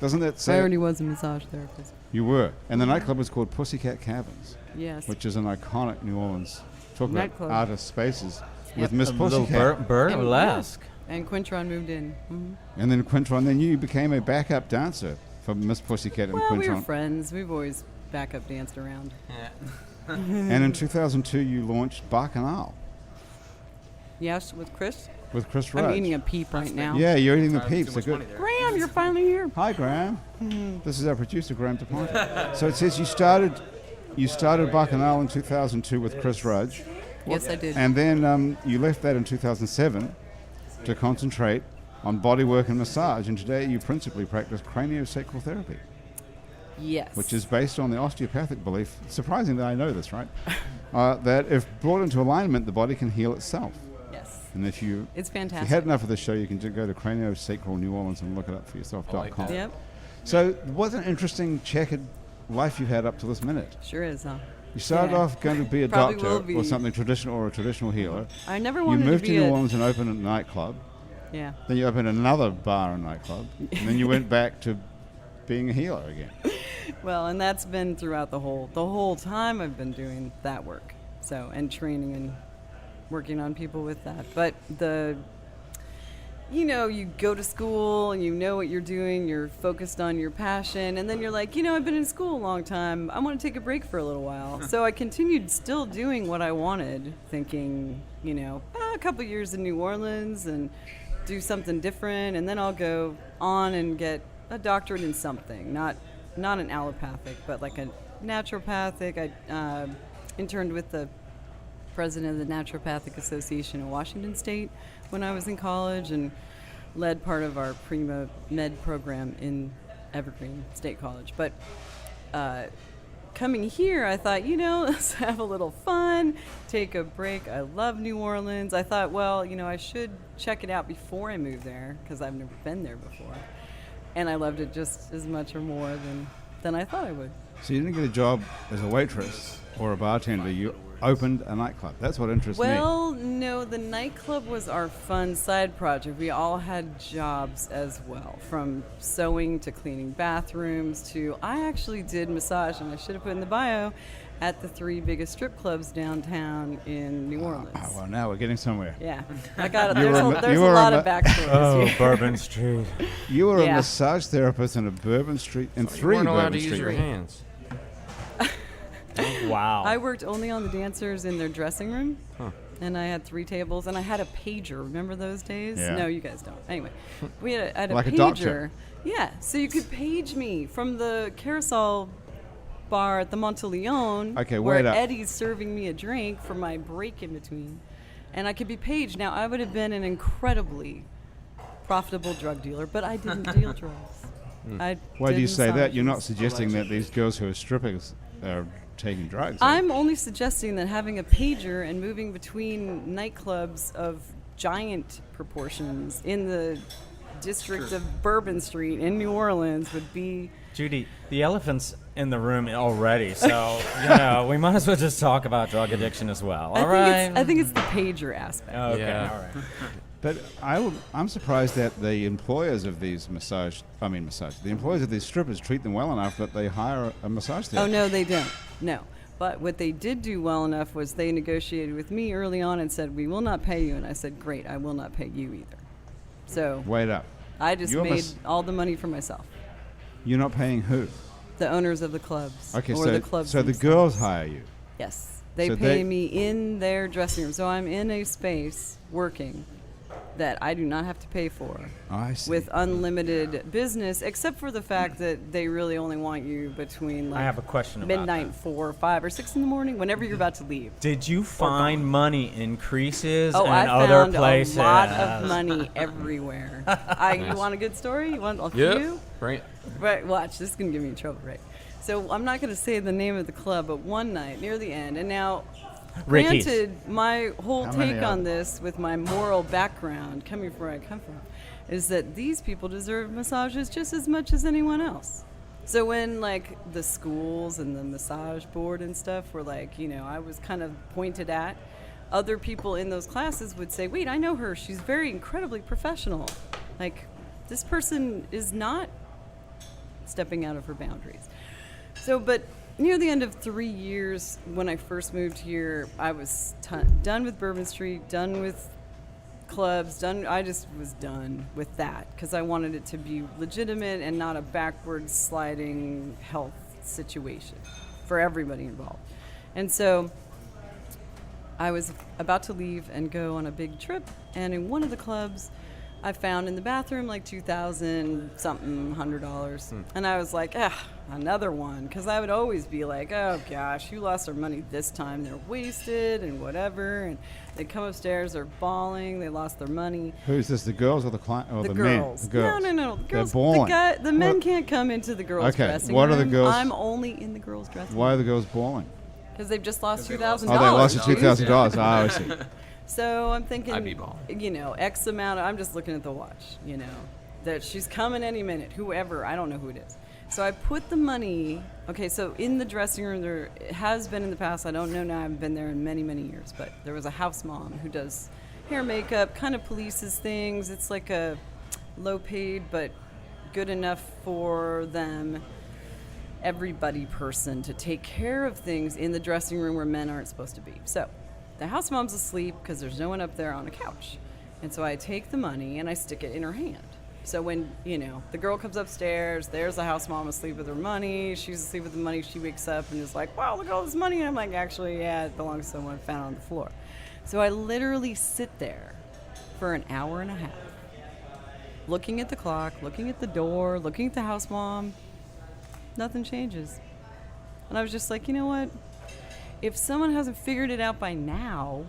Doesn't that I say already was a massage therapist. You were. And the nightclub was called Pussycat Caverns, Yes. which is an iconic New Orleans. Talk about Nightclub. artist spaces Yep. with Miss a little Pussycat. burlesque. And Quintron moved in. And then Quintron, then you became a backup dancer for Miss Pussycat and Well, we were Quintron. friends. We've always backup danced around. And in 2002, you launched Bacchanal Yes, with Chris. with Chris Rudge. I'm eating a peep right now. Yeah, you're eating the Too peeps. much They're money good. there. Graham, you're finally here. Hi, Graham. This is our producer, Graham DePonte. So it says you started Bacchanal in 2002 with Chris Rudge, Yes, I did. and then you left that in 2007 to concentrate on bodywork and massage, and today you principally practice craniosacral therapy, Yes. which is based on the osteopathic belief, surprising that I know this, right, that if brought into alignment, the body can heal itself. Yes. And if you It's If you fantastic. had enough of the show, you can go to Craniosacral New Orleans and look it up for yourself.com. Yep. So, what an interesting checkered life you've had up to this minute. Sure is, huh? You started Yeah. off going to be a Probably doctor will be. or something traditional or a traditional healer. I never You wanted moved to to be New a Orleans and opened a nightclub. Yeah. Then you opened another bar and nightclub. And then you went back to being a healer again. Well, and that's been throughout the whole time I've been doing that work. So, and training and working on people with that. But you go to school and you know what you're doing, you're focused on your passion, and then you're like, I've been in school a long time, I want to take a break for a little while. So I continued still doing what I wanted, thinking, a couple years in New Orleans and do something different, and then I'll go on and get a doctorate in something, not an allopathic, but like a naturopathic. I interned with the president of the Naturopathic Association in Washington State when I was in college and led part of our Prima Med program in Evergreen State College. But coming here, I thought, let's have a little fun, take a break. I love New Orleans. I thought, well, I should check it out before I move there because I've never been there before. And I loved it just as much or more than I thought I would. So you didn't get a job as a waitress or a bartender. You opened a nightclub. That's what interests me. Well, no, the nightclub was our fun side project. We all had jobs as well, from sewing to cleaning bathrooms to, I actually did massage, and I should have put in the bio, at the 3 biggest strip clubs downtown in New Orleans. Well, now we're getting somewhere. Yeah, I got it. There's a lot of backstories. Oh, here. Bourbon Street. You were a Yeah. massage therapist in a Bourbon Street, in You 3 weren't allowed Bourbon to Street. use your hands. Wow. I worked only on the dancers in their dressing room, Huh. and I had 3 tables, and I had a pager. Remember those days? Yeah. No, you guys don't. Anyway, I had a Like a pager. doctor. Yeah, so you could page me from the carousel bar at the Monteleone, Okay, where wait up. Eddie's serving me a drink for my break in between, and I could be paged. Now, I would have been an incredibly profitable drug dealer, but I didn't deal drugs. Why do you say that? You're not massages. suggesting that these girls who are strippers are taking drugs. I'm only suggesting that having a pager and moving between nightclubs of giant proportions in the district of Bourbon Street in New Orleans would be... Judy, the elephant's in the room already, so we might as well just talk about drug addiction as well. All right. I think it's the pager aspect. Okay. Yeah. All right. But I'm surprised that the employers of these the employers of these strippers treat them well enough that they hire a massage therapist. Oh, no, they don't. No. But what they did do well enough was they negotiated with me early on and said, we will not pay you. And I said, great, I will not pay you either. So Wait up. I just You're made all the money for myself. You're not paying who? The owners of the clubs. Okay, or so the clubs the themselves. girls hire you. Yes. They So pay they- me in their dressing room. So I'm in a space working that I do not have to pay for I see. with unlimited business, except for the fact that they really only want you between I have a question about midnight, 4, 5, or 6 in the morning, whenever you're about to leave. Did you find money increases Oh, in I other found places? a lot of money everywhere. You want a good story? You want a few? Right. Right, watch. This is going to get me in trouble, right? So I'm not going to say the name of the club, but one night near the end, and now, Ricky's. granted, my whole How many take are on there? this with my moral background, coming from where I come from, is that these people deserve massages just as much as anyone else. So when, like, the schools and the massage board and stuff were like, I was kind of pointed at, other people in those classes would say, wait, I know her. She's very incredibly professional. Like, this person is not stepping out of her boundaries. So, but near the end of 3 years, when I first moved here, I was done with Bourbon Street, done with clubs, I just was done with that because I wanted it to be legitimate and not a backward sliding health situation for everybody involved. And so I was about to leave and go on a big trip, and in one of the clubs, I found in the bathroom like $2,000-something, $100. And I was like, another one. Because I would always be like, oh gosh, you lost their money this time. They're wasted and whatever. And they come upstairs, they're bawling, they lost their money. Who's this? The girls or the client or the girls. men? The girls. No. The girls. They're bawling. The men What- can't come into the girls' Okay, dressing what room. are the girls- I'm only in the girls' dressing Why are room. the girls bawling? Because they've just lost $2,000. Oh, they lost dude. $2,000. Oh, I see. So I'm thinking, I'd be bald. X amount. I'm just looking at the watch, that she's coming any minute, whoever, I don't know who it is. So I put the money, okay, so in the dressing room, it has been in the past, I don't know now, I haven't been there in many, many years, but there was a house mom who does hair, makeup, kind of polices things. It's like a low paid but good enough for them, everybody person to take care of things in the dressing room where men aren't supposed to be. So the house mom's asleep because there's no one up there on a couch. And so I take the money and I stick it in her hand. So when, the girl comes upstairs, there's the house mom asleep with her money. She's asleep with the money. She wakes up and is like, wow, look at all this money. And I'm like, actually, yeah, it belongs to someone found it on the floor. So I literally sit there for an hour and a half, looking at the clock, looking at the door, looking at the house mom. Nothing changes. And I was just like, you know what? If someone hasn't figured it out by now,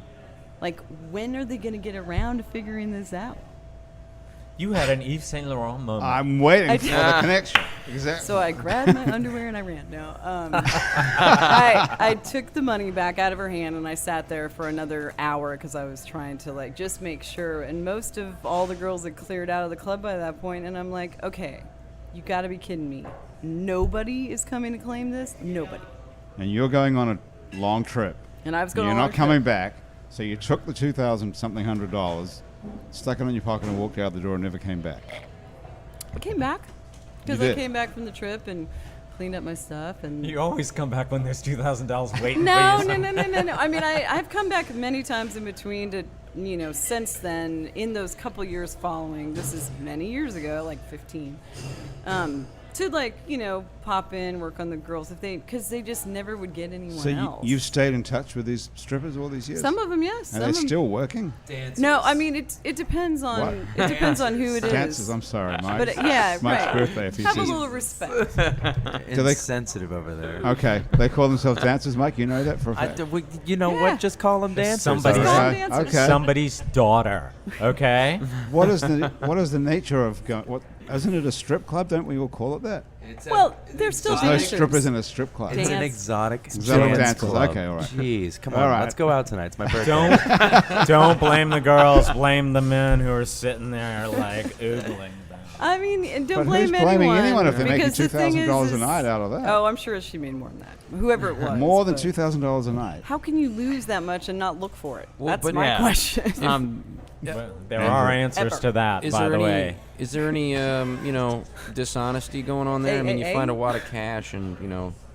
like, when are they going to get around to figuring this out? You had an Yves Saint Laurent moment. I'm waiting for the connection. Exactly. So I grabbed my underwear and I ran. No, I took the money back out of her hand and I sat there for another hour because I was trying to just make sure. And most of all the girls had cleared out of the club by that point, and I'm like, okay, you got to be kidding me. Nobody is coming to claim this. Nobody. And you're going on a long trip. And I was going. You're on a not long coming trip. back. So you took the $2,000, stuck it in your pocket, and walked out the door and never came back. I came back because You I did? came back from the trip and cleaned up my stuff and. You always come back when there's $2,000 waiting No. for you. No. I mean, I've come back many times in between to, since then, in those couple years following. This is many years ago, like 15. To pop in, work on the girls because they just never would get anyone So else. you've stayed in touch with these strippers all these years? Some of them, yes. Are they still working? Dancers. No, I mean it depends on What? it depends on who it is. Dancers, I'm sorry, Mike. But yeah, Mike's right. birthday if he Have a sees little it. respect. Do they- Insensitive over there. Okay, they call themselves dancers, Mike. You know that for a fact. You know Yeah. what? Just call them dancers. Somebody's- Call them Okay, dancers. okay. Somebody's daughter, okay? What is the nature of going? What isn't it a strip club? Don't we all call it that? Well, they're still There's no dancers. strippers in a strip club. It's an Dance. exotic Exotic dance dancers. club. Okay, all right. Jeez, come All on. right. Let's go out tonight. It's my birthday. Don't blame the girls. Blame the men who are sitting there oogling them. I mean, and don't But blame who's blaming anyone. anyone if they're making because the thing $2,000 a is- night out of that? Oh, I'm sure she made more than that. Whoever it was. More than but $2,000 a night. How can you lose that much and not look for it? Well, That's but my yeah. question. Well, there are answers Ever. to that, Is by there the any way. is there any dishonesty going on there? I mean, you Hey. find a wad of cash, and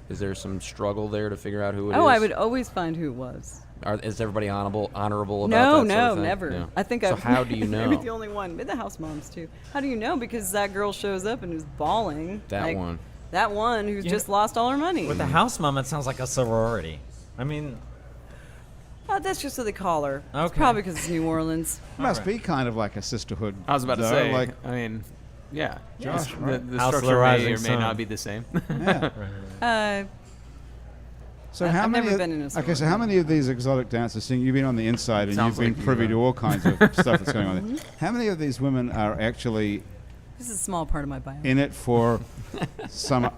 is there some struggle there to figure out who it is? Oh, I would always find who it was. Is everybody honorable about No, that sort of thing? never. No. I think So I've how do you know? Maybe the only one. Maybe the house moms too. How do you know? Because that girl shows up and is bawling. That one. That one who's You just know- lost all her money. With the house mom, it sounds like a sorority. I mean, That's just what they call her. It's Okay. probably because it's New Orleans. Must be kind of like a sisterhood. I was about to though, say. like, I mean, yeah. Josh, The, right? the House of the structure may Rising or may Sun. not be the same. yeah. Uh, So I've how never many? been in a Okay, so sorority. how many of these exotic dancers? Seeing you've been on the inside and Sounds you've been like you, privy to all kinds of stuff that's going on Mm-hmm. there. How many of these women are actually this is a small part of my bio. in it for some,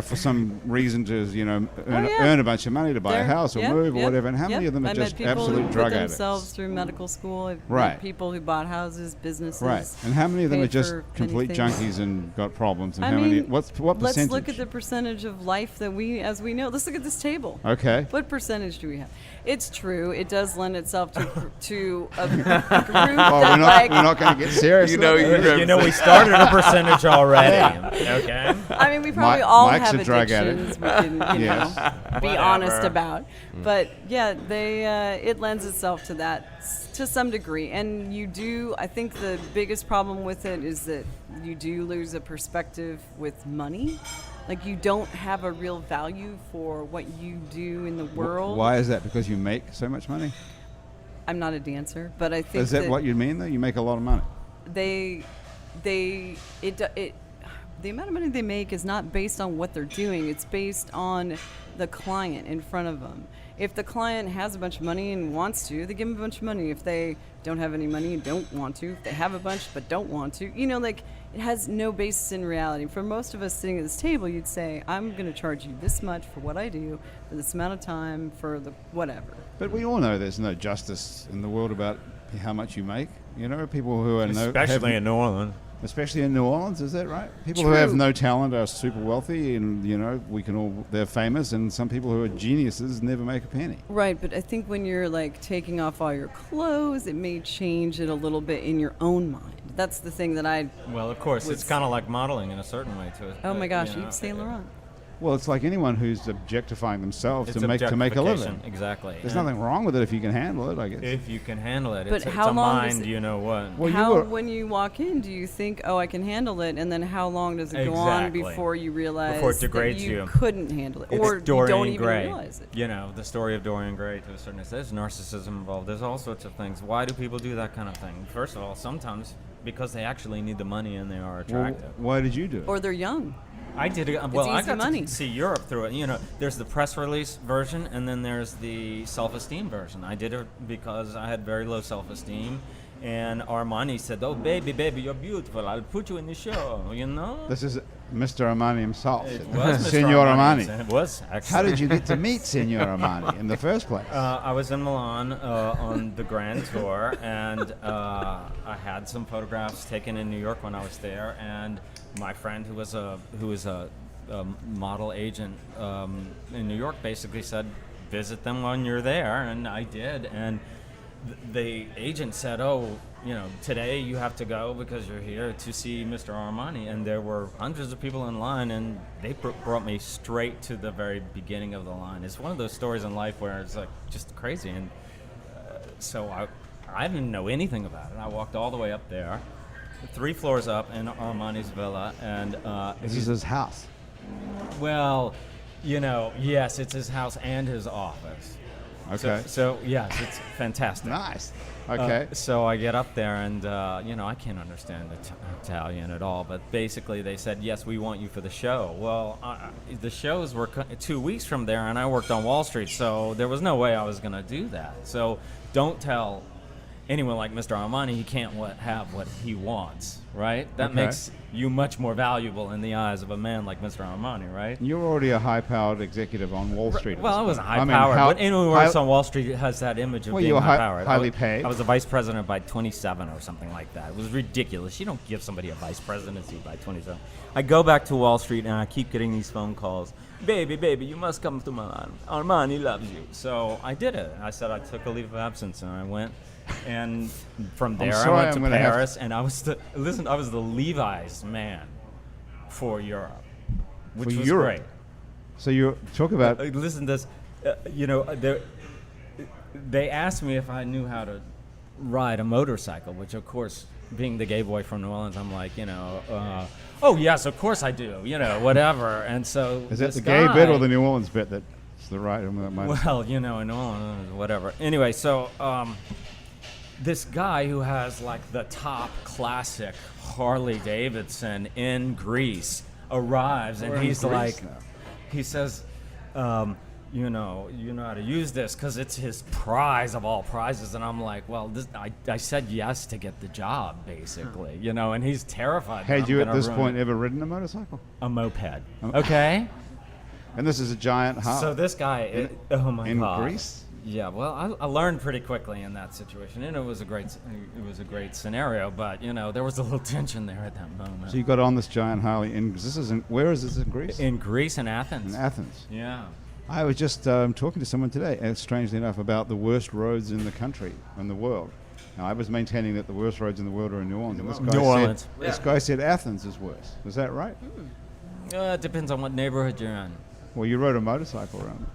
for some reason to, earn, yeah. earn a bunch of money to buy a There- house or yep, move or yep, whatever? And how many yep. of them are I just met people absolute who drug put addicts? themselves through medical school. I've Right. met people who bought houses, businesses. Right. And how many of them are paid just for complete many things. junkies and got problems? And I how many? mean, What Let's percentage? look at the percentage of life that as we know. Let's look at this table. Okay. What percentage do we have? It's true. It does lend itself to a group Well, that we're not going to get serious. You know, about that. you you know, we started a percentage already. Okay. I mean, we probably Mike- all Mike's have a drug addictions addict. we can, Yes. be Whatever. honest about. But yeah, it lends itself to that to some degree. And I think the biggest problem with it is that you do lose a perspective with money. Like you don't have a real value for what you do in the world. Why is that? Because you make so much money? I'm not a dancer, but I think Is that what you mean, though? You make a lot of money. the amount of money they make is not based on what they're doing. It's based on the client in front of them. If the client has a bunch of money and wants to, they give them a bunch of money. If they don't have any money and don't want to, if they have a bunch but don't want to, it has no basis in reality. For most of us sitting at this table, you'd say, I'm going to charge you this much for what I do, for this amount of time, for the whatever. But we all know there's no justice in the world about how much you make. People who are Especially in New Orleans. Especially in New Orleans, is that right? People who have True. no talent are super wealthy, and they're famous, and some people who are geniuses never make a penny. Right, but I think when you're like taking off all your clothes, it may change it a little bit in your own mind. That's the thing that I. Well, of course, it's kind of like modeling in a certain way too. Oh my gosh, Yves Saint Laurent. Well, it's like anyone who's objectifying themselves It's to make a living. objectification, exactly. There's And nothing wrong with it if you can handle it, I guess. if you can handle it. But It's how a long does mind, it- you know what. Well, When you walk in, do you think, oh, I can handle it, and then how long does it go on Exactly. before you realize Before it that degrades you you. couldn't handle it, It's or you Dorian don't even Gray. realize it? You know, the story of Dorian Gray to a certain extent. There's narcissism involved. There's all sorts of things. Why do people do that kind of thing? First of all, sometimes because they actually need the money and they are Well, attractive. why did you do it? Or they're young. I did it. Well, I easy got money. to see Europe through it. You know, there's the press release version, and then there's the self-esteem version. I did it because I had very low self-esteem, and Armani said, "Oh, baby, you're beautiful. I'll put you in the show." You know. This is Mr. Armani himself. It was Mr. Senor Armani. It was actually. How did you get to meet Senor Armani in the first place? I was in Milan on the Grand Tour, and I had some photographs taken in New York when I was there. And my friend, who was a model agent in New York, basically said, "Visit them when you're there," and I did. And the agent said, "Oh, you know, today you have to go because you're here to see Mr. Armani." And there were hundreds of people in line, and they brought me straight to the very beginning of the line. It's one of those stories in life where it's like just crazy. And so I didn't know anything about it. I walked all the way up there, 3 floors up in Armani's villa, and This is his house. well, you know, yes, it's his house and his office. Okay. So yes, it's fantastic. Nice. Okay. So I get up there, and you know, I can't understand Italian at all, but basically they said, "Yes, we want you for the show." Well, the shows were 2 weeks from there, and I worked on Wall Street, so there was no way I was going to do that. So don't tell anyone like Mr. Armani he can't have what he wants, right? That Okay. makes you much more valuable in the eyes of a man like Mr. Armani, right? You're already a high-powered executive on Wall Street. at Well, I this wasn't point. high-powered, how- but anyone who works on Wall Street has that image of Well, being you were high-powered. highly paid. I was a vice president by 27 or something like that. It was ridiculous. You don't give somebody a vice presidency by 27. I go back to Wall Street, and I keep getting these phone calls. Baby, you must come to Milan. Armani loves you. So I did it. I said I took a leave of absence, and I went. And from there, I sorry, went I'm to gonna have Paris, and I was the Levi's man for Europe, which For was Europe? great. So you talk about Listen to this. You know, they asked me if I knew how to ride a motorcycle, which, of course, being the gay boy from New Orleans, I'm like, you know, oh, yes, of course I do, you know, whatever. And so is that this the gay guy- bit or the New Orleans bit that's the right? Well, you know, in New Orleans, whatever. Anyway, so this guy who has, like, the top classic Harley Davidson in Greece arrives, and We're in he's Greece like, now. he says, you know how to use this because it's his prize of all prizes. And I'm like, well, I said yes to get the job, basically, you know, and he's terrified. that Had I'm you at gonna this ruin point ever ridden a motorcycle? a moped? Okay. And this is a giant Harley. So this guy, oh my in god. Greece? Yeah, well, I learned pretty quickly in that situation, and it was a great scenario. But you know, there was a little tension there at that moment. So you got on this giant Harley. Where is this in Greece? In Greece and Athens. In Athens. Yeah. I was just talking to someone today, strangely enough, about the worst roads in the country and the world. Now, I was maintaining that the worst roads in the world are in New Orleans. And this guy New Orleans. This guy said Athens is worse. Is that right? It depends on what neighborhood you're in. Well, you rode a motorcycle around.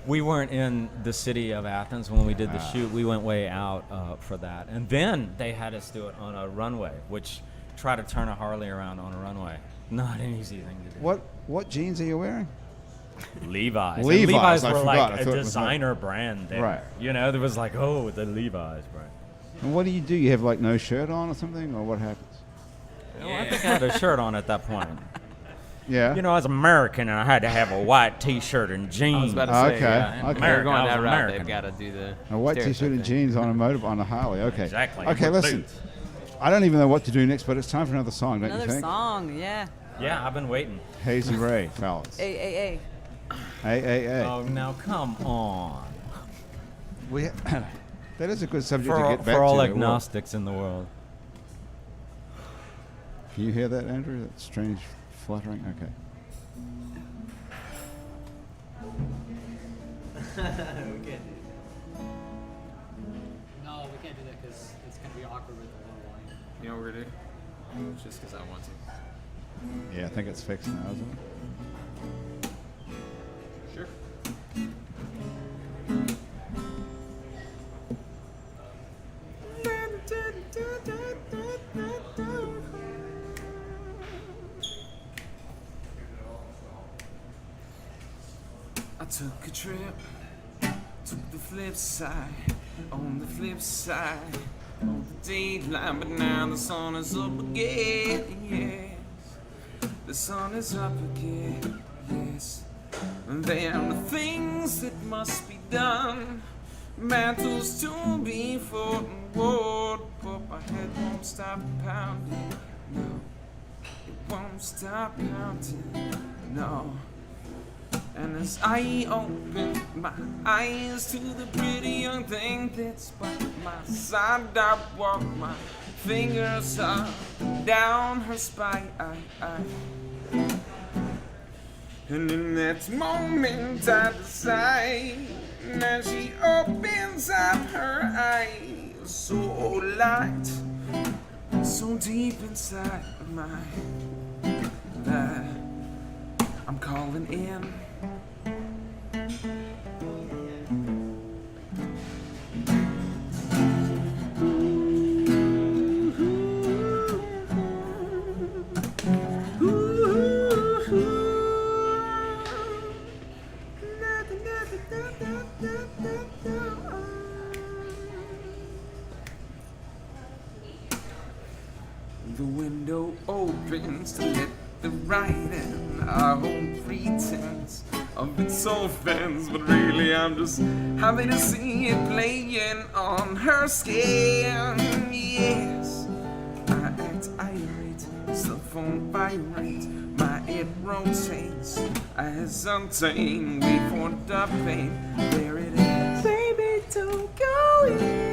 We weren't in the city of Athens when we did the shoot. We went way out for that. And then they had us do it on a runway, which try to turn a Harley around on a runway. Not an easy thing to do. What jeans are you wearing? Levi's. And Levi's, Levi's I were forgot. I like thought a it was designer brand there. Right. You know, there was like, oh, the Levi's brand. And what do? You have like no shirt on or something, or what happens? I think I had a shirt on at that point. Yeah. You know, I was American and I had to have a white T-shirt and jeans. I was about to say, Okay, yeah, okay. they're going I was that route. American. They've got to do the A white stereotype t-shirt and thing. jeans on a Harley. Okay. Exactly. Okay, With listen. boots. I don't even know what to do next, but it's time for another song, don't you Another think? song, yeah. Yeah, I've been waiting. Hazy Ray, fellas. A. Hey. Oh, now come on. That is a good subject to For get back all to. agnostics in the world. Can you hear that, Andrew? That strange fluttering? Okay. No, we can't do that because it's going to be awkward with the low volume. You know what we're gonna do? Just because I want to. Yeah, I think it's fixed now, isn't it? Sure. I took a trip to the flip side, on the flip side of the daylight, but now the sun is up again, yes. The sun is up again, yes. And there are things that must be done, mantles to be forward, but my head won't stop pounding, no. It won't stop pounding, no. And as I open my eyes to the pretty young thing that's by my side, I walk my fingers up down her spine. And in that moment I decide, and she opens up her eyes, so light, so deep inside of mine, that I'm calling in. The window opens to let the right in. I hold pretense of its offense, but really I'm just happy to see it playing on her skin. Yes, I act irate, cell phone vibrate, my head rotates as untamed. Wait for the pain, there it is. Baby, don't go in.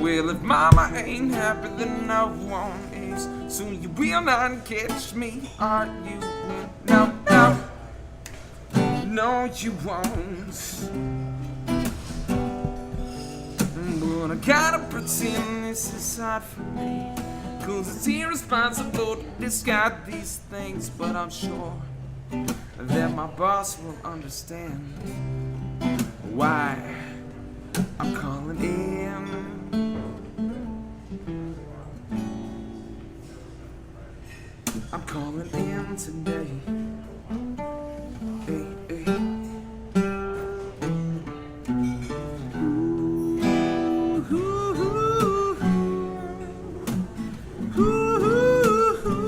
Well, if mama ain't happy, then no one is. Soon you will not catch me, are you? No, no, no, you won't. But I gotta pretend this is hard for me, 'cause it's irresponsible to discard these things. But I'm sure that my boss will understand why I'm calling in. I'm calling in today. Hey, hey. Ooh, ooh, ooh, ooh, ooh.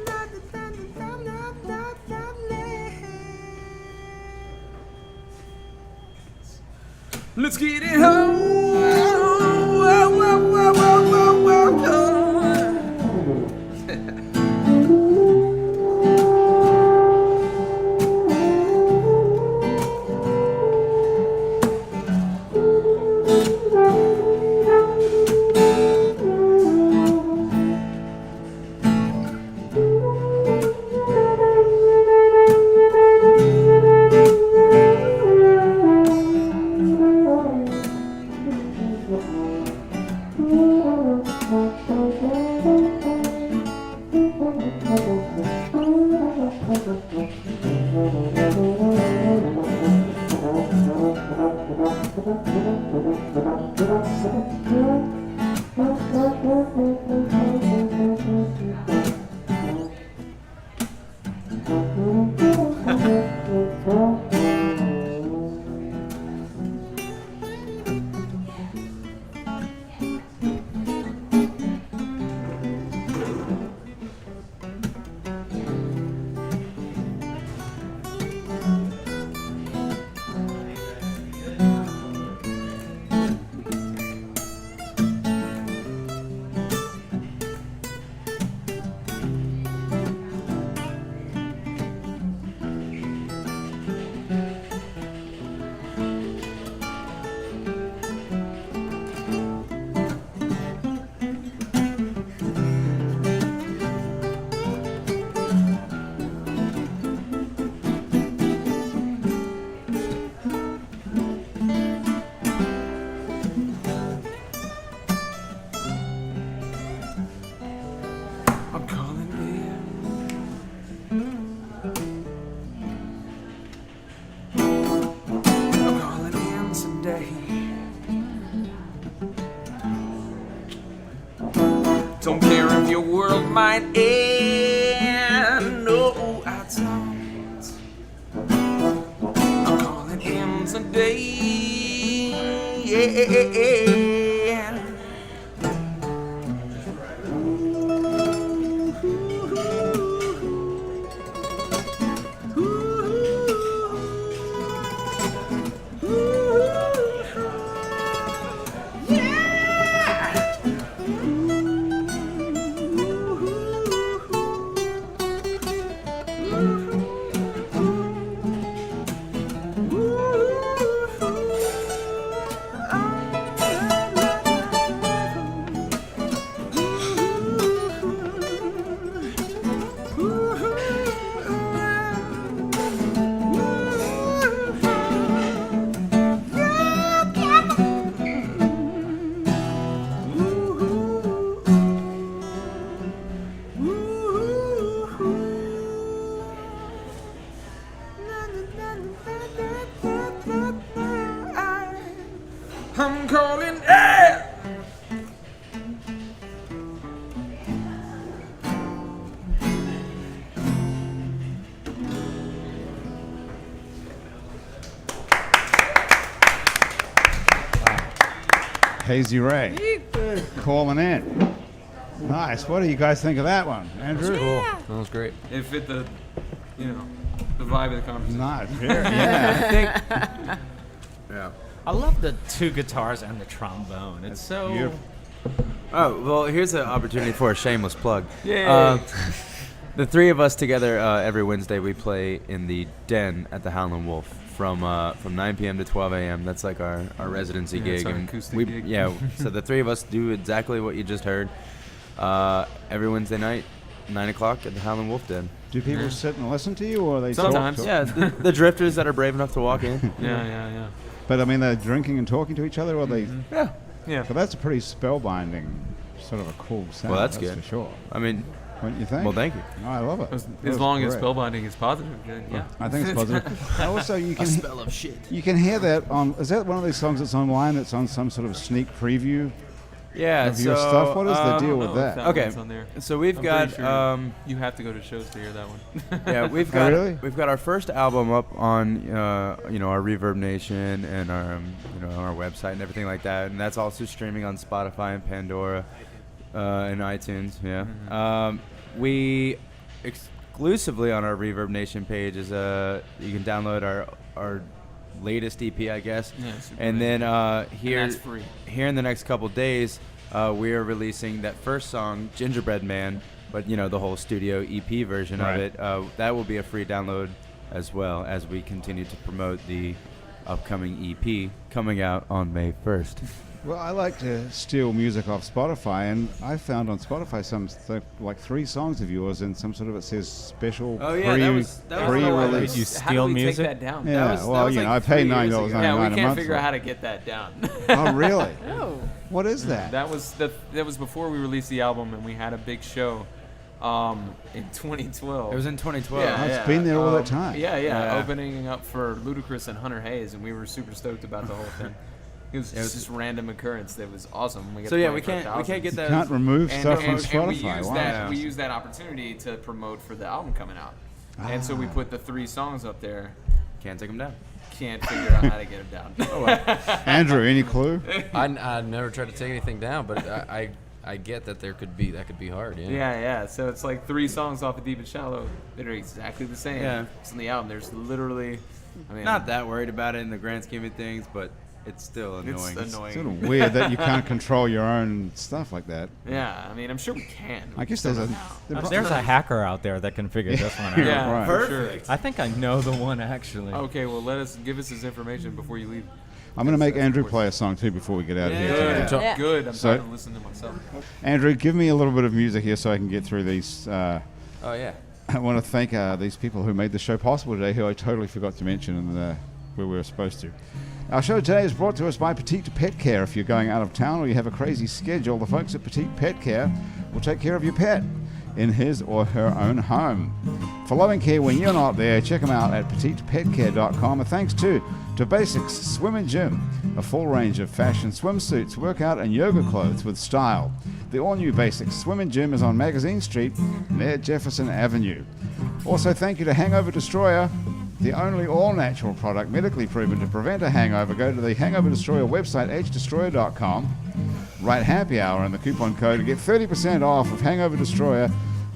La, da, da, da, da, da, da, let's get it home. night, and no, I don't. I'm calling him today. Yeah. I'm calling air. Hazy Ray calling in. Nice. What do you guys think of that one, Andrew? Cool. That was great. It fit the, the vibe of the conversation. Nice. Yeah. Yeah. I love the two guitars and the trombone. It's so. Beautiful. Oh, well, here's an opportunity for a shameless plug. Yay. The three of us together every Wednesday, we play in the Den at the Howlin' Wolf from 9 p.m. to 12 a.m. That's like our residency gig. It's our And acoustic gig. Yeah, so the three of us do exactly what you just heard every Wednesday night, 9 o'clock at the Howlin' Wolf Den. Do people sit and listen to you, or are they Sometimes. talk? Yeah, the drifters that are brave enough to walk in. Yeah. But I mean, they're drinking and talking to each other, or are they? Yeah. But that's a pretty spellbinding, sort of a cool sound. Well, that's good. for sure. I mean, Don't you think? well, thank you. Oh, I love it. As That's long as great. spellbinding is positive, then yeah. I think it's positive. Also, you can Spell of shit. you can hear that on. Is that one of these songs that's online? That's on some sort of sneak preview Yeah, of your so, stuff. What is the I deal don't with know if that? Okay. one's on there. So we've I'm got pretty sure you have to go to shows to hear that one. yeah, we've Oh, got really? we've got our first album up on our Reverb Nation and our our website and everything like that, and that's also streaming on Spotify and Pandora and iTunes. Yeah, we exclusively on our Reverb Nation page is you can download our latest EP, I guess, Yeah, super and great. then here And that's free. here in the next couple days, we are releasing that first song, Gingerbread Man, but the whole studio EP version Right. of it. That will be a free download as well as we continue to promote the upcoming EP coming out on May 1st. Well, I like to steal music off Spotify, and I found on Spotify like 3 songs of yours, and some sort of it says special Oh, yeah, that was pre-release. You How steal do we music? take that down? Yeah, was- well, like I pay 3 years $9.99 ago. a Yeah, we month. can't figure for out it. how to get that down. Oh, really? Oh. What is that? that was before we released the album, and we had a big show in 2012. It was in 2012. Oh, it's been there all that time. Yeah, Yeah. opening up for Ludacris and Hunter Hayes, and we were super stoked about the whole thing. It was just this random occurrence that was awesome. We got So to yeah, play we for can't thousands. get that. Can't remove stuff from and we Spotify. used Wow. that we used that opportunity to promote for the album coming out, and so we put the 3 songs up there. Can't take them down. Can't figure out how to get them down. Andrew, any clue? I never tried to take anything down, but I get that that could be hard. Yeah. Yeah. So it's like 3 songs off of Deep and Shallow that are exactly the same. Yeah. It's on the album. There's literally, Not that worried about it in the grand scheme of things, but it's still It's annoying. annoying. Sort of weird that you can't control your own stuff like that. Yeah, I'm sure we can. I guess there's a. There's a hacker out there that can figure this one out. Yeah, Right. for sure. I think I know the one actually. Okay, well, give us this information before you leave. I'm going to make Andrew play a song too before we get out of here. Good. today. Yeah. Good. I'm So- trying to listen to myself. Andrew, give me a little bit of music here so I can get through these. Oh yeah. I want to thank these people who made the show possible today, who I totally forgot to mention and where we were supposed to. Our show today is brought to us by Petite Pet Care. If you're going out of town or you have a crazy schedule, the folks at Petite Pet Care will take care of your pet in his or her own home. For loving care when you're not there, check them out at petitepetcare.com. And thanks to Basics Swim and Gym, a full range of fashion swimsuits, workout and yoga clothes with style. The all-new Basics Swim and Gym is on Magazine Street near Jefferson Avenue. Also, thank you to Hangover Destroyer, the only all-natural product medically proven to prevent a hangover. Go to the Hangover Destroyer website, hdestroyer.com. Write Happy Hour in the coupon code to get 30% off of Hangover Destroyer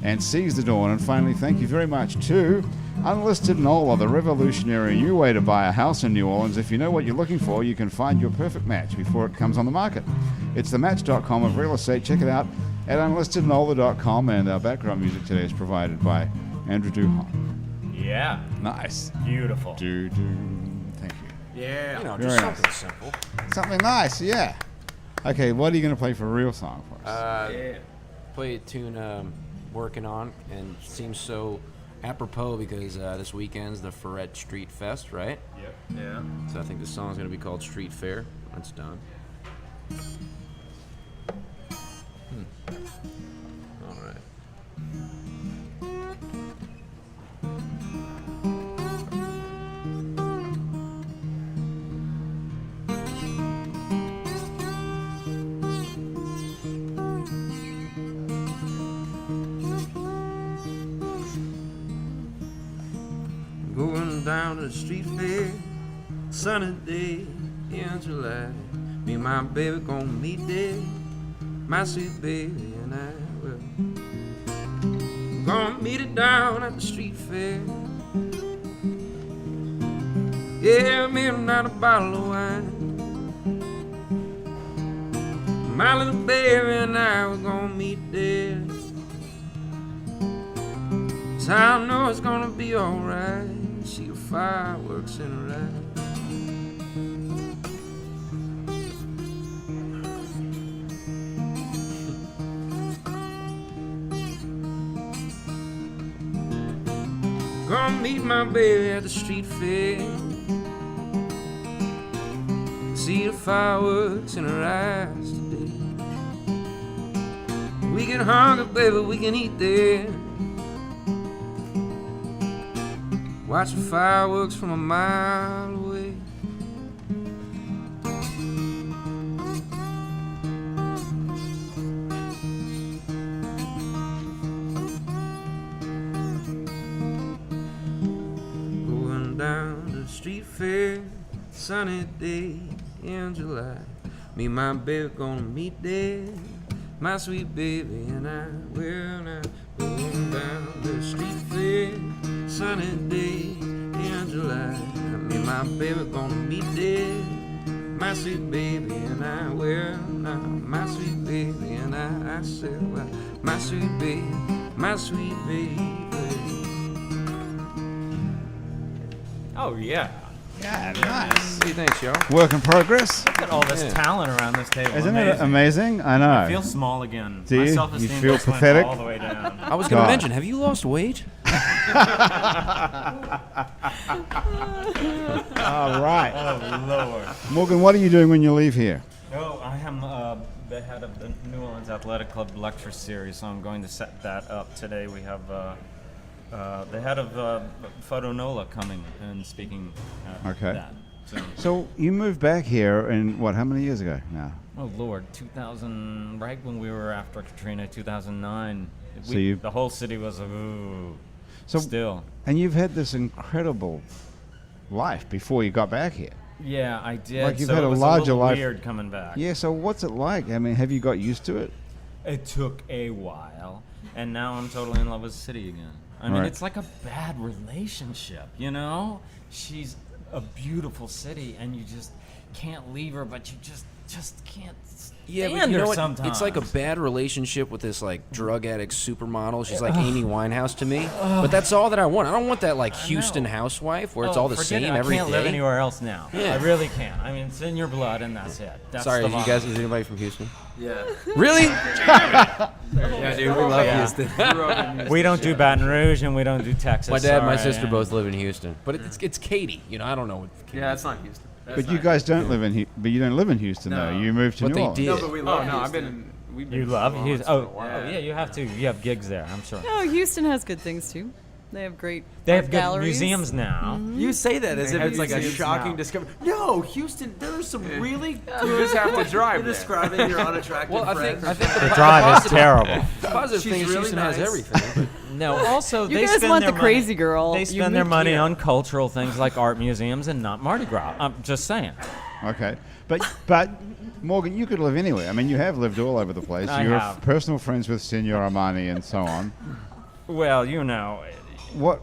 and seize the dawn. And finally, thank you very much to Unlisted NOLA, the revolutionary new way to buy a house in New Orleans. If you know what you're looking for, you can find your perfect match before it comes on the market. It's the match.com of real estate. Check it out at unlistednola.com. And our background music today is provided by Andrew Duhon. Yeah. Nice. Beautiful. Thank you. Yeah. You know, Very just nice. something simple. Something nice, yeah. Okay, what are you going to play for a real song for us? Play a tune working on, and seems so apropos because this weekend's the Ferret Street Fest, right? Yep. Yeah. So I think the song's going to be called Street Fair when it's done. All right. Going down to the street fair, sunny day in July. Me and my baby gonna meet there, my sweet baby and I will. Gonna meet it down at the street fair. Yeah, me and not a bottle of wine. My little baby and I were gonna meet there. So I know it's gonna be alright. See the fireworks in her eyes. Gonna meet my baby at the street fair. See the fireworks in her eyes today. We get hungry, baby, we can eat there. Watch the fireworks from a mile away. Going down to the street fair, sunny day in July. Me and my baby gonna meet there, my sweet baby and I will now. Going down to the street fair, sunny day in July. Me and my baby gonna meet there, my sweet baby and I will now. My sweet baby and I said, well, my sweet baby, my sweet baby. Oh, yeah. Yeah, nice. Hey, thanks, y'all. Work in progress. Look at all this Yeah. talent around this table. Isn't it amazing? I know. I feel small again. Do My you? self-esteem You feel just went pathetic? all the way down. I was going God. to mention, have you lost weight? All right. Oh, Lord. Morgan, what are you doing when you leave here? Oh, I am the head of the New Orleans Athletic Club lecture series, so I'm going to set that up today. We have the head of Photo Nola coming and speaking at Okay. that. So you moved back here in, what, how many years ago now? Oh, Lord, 2000, right when we were after Katrina, 2009. So you- the whole city was, ooh, So, still. And you've had this incredible life before you got back here. Yeah, I did. Like you've so had it a was larger little life. weird coming back. Yeah, so what's it like? I mean, have you got used to it? It took a while, and now I'm totally in love with the city again. I mean, Right. it's like a bad relationship, you know? She's a beautiful city, and you just can't leave her, but you just can't Yeah, stand but you her know what? sometimes. It's like a bad relationship with this like drug addict supermodel. She's like Amy Winehouse to me. But that's all that I want. I don't want that like Houston housewife where it's all the forget same it. every I can't live day. anywhere else now. Yeah. I really can't. I mean, it's in your blood, and that's it. That's Sorry, the you bottom. guys, is anybody from Houston? Yeah. Really? Yeah, dude, we love Yeah. Houston. We don't do Baton Rouge, and we don't do Texas. My dad and my sorry. sister both live in Houston. But it's Katy. You know, I don't know what Yeah, it's not Houston. But you guys don't live in, but you don't live in Houston though. No. You moved to But New they Orleans. did. No, but we love no, Houston. I've been. We've been You to love New Orleans Houston? for a while. Yeah, you have to. You have gigs there, I'm sure. Oh, Houston has good things too. They have great They art have good galleries. museums now. You say that as if have it's like a museums shocking now. discovery. No, Houston, there's some really You just have to drive You're there. describing your unattractive Well, I friends. think The drive is terrible. the positive She's thing is really Houston nice. has everything. No, also You they guys spend want their the crazy money, girl. They You spend their moved money here. on cultural things like art museums and not Mardi Gras. I'm just saying. Okay, but Morgan, you could live anywhere. I mean, you have lived all over the place. I You're have. personal friends with Senor Armani and so on. Well, you know, Why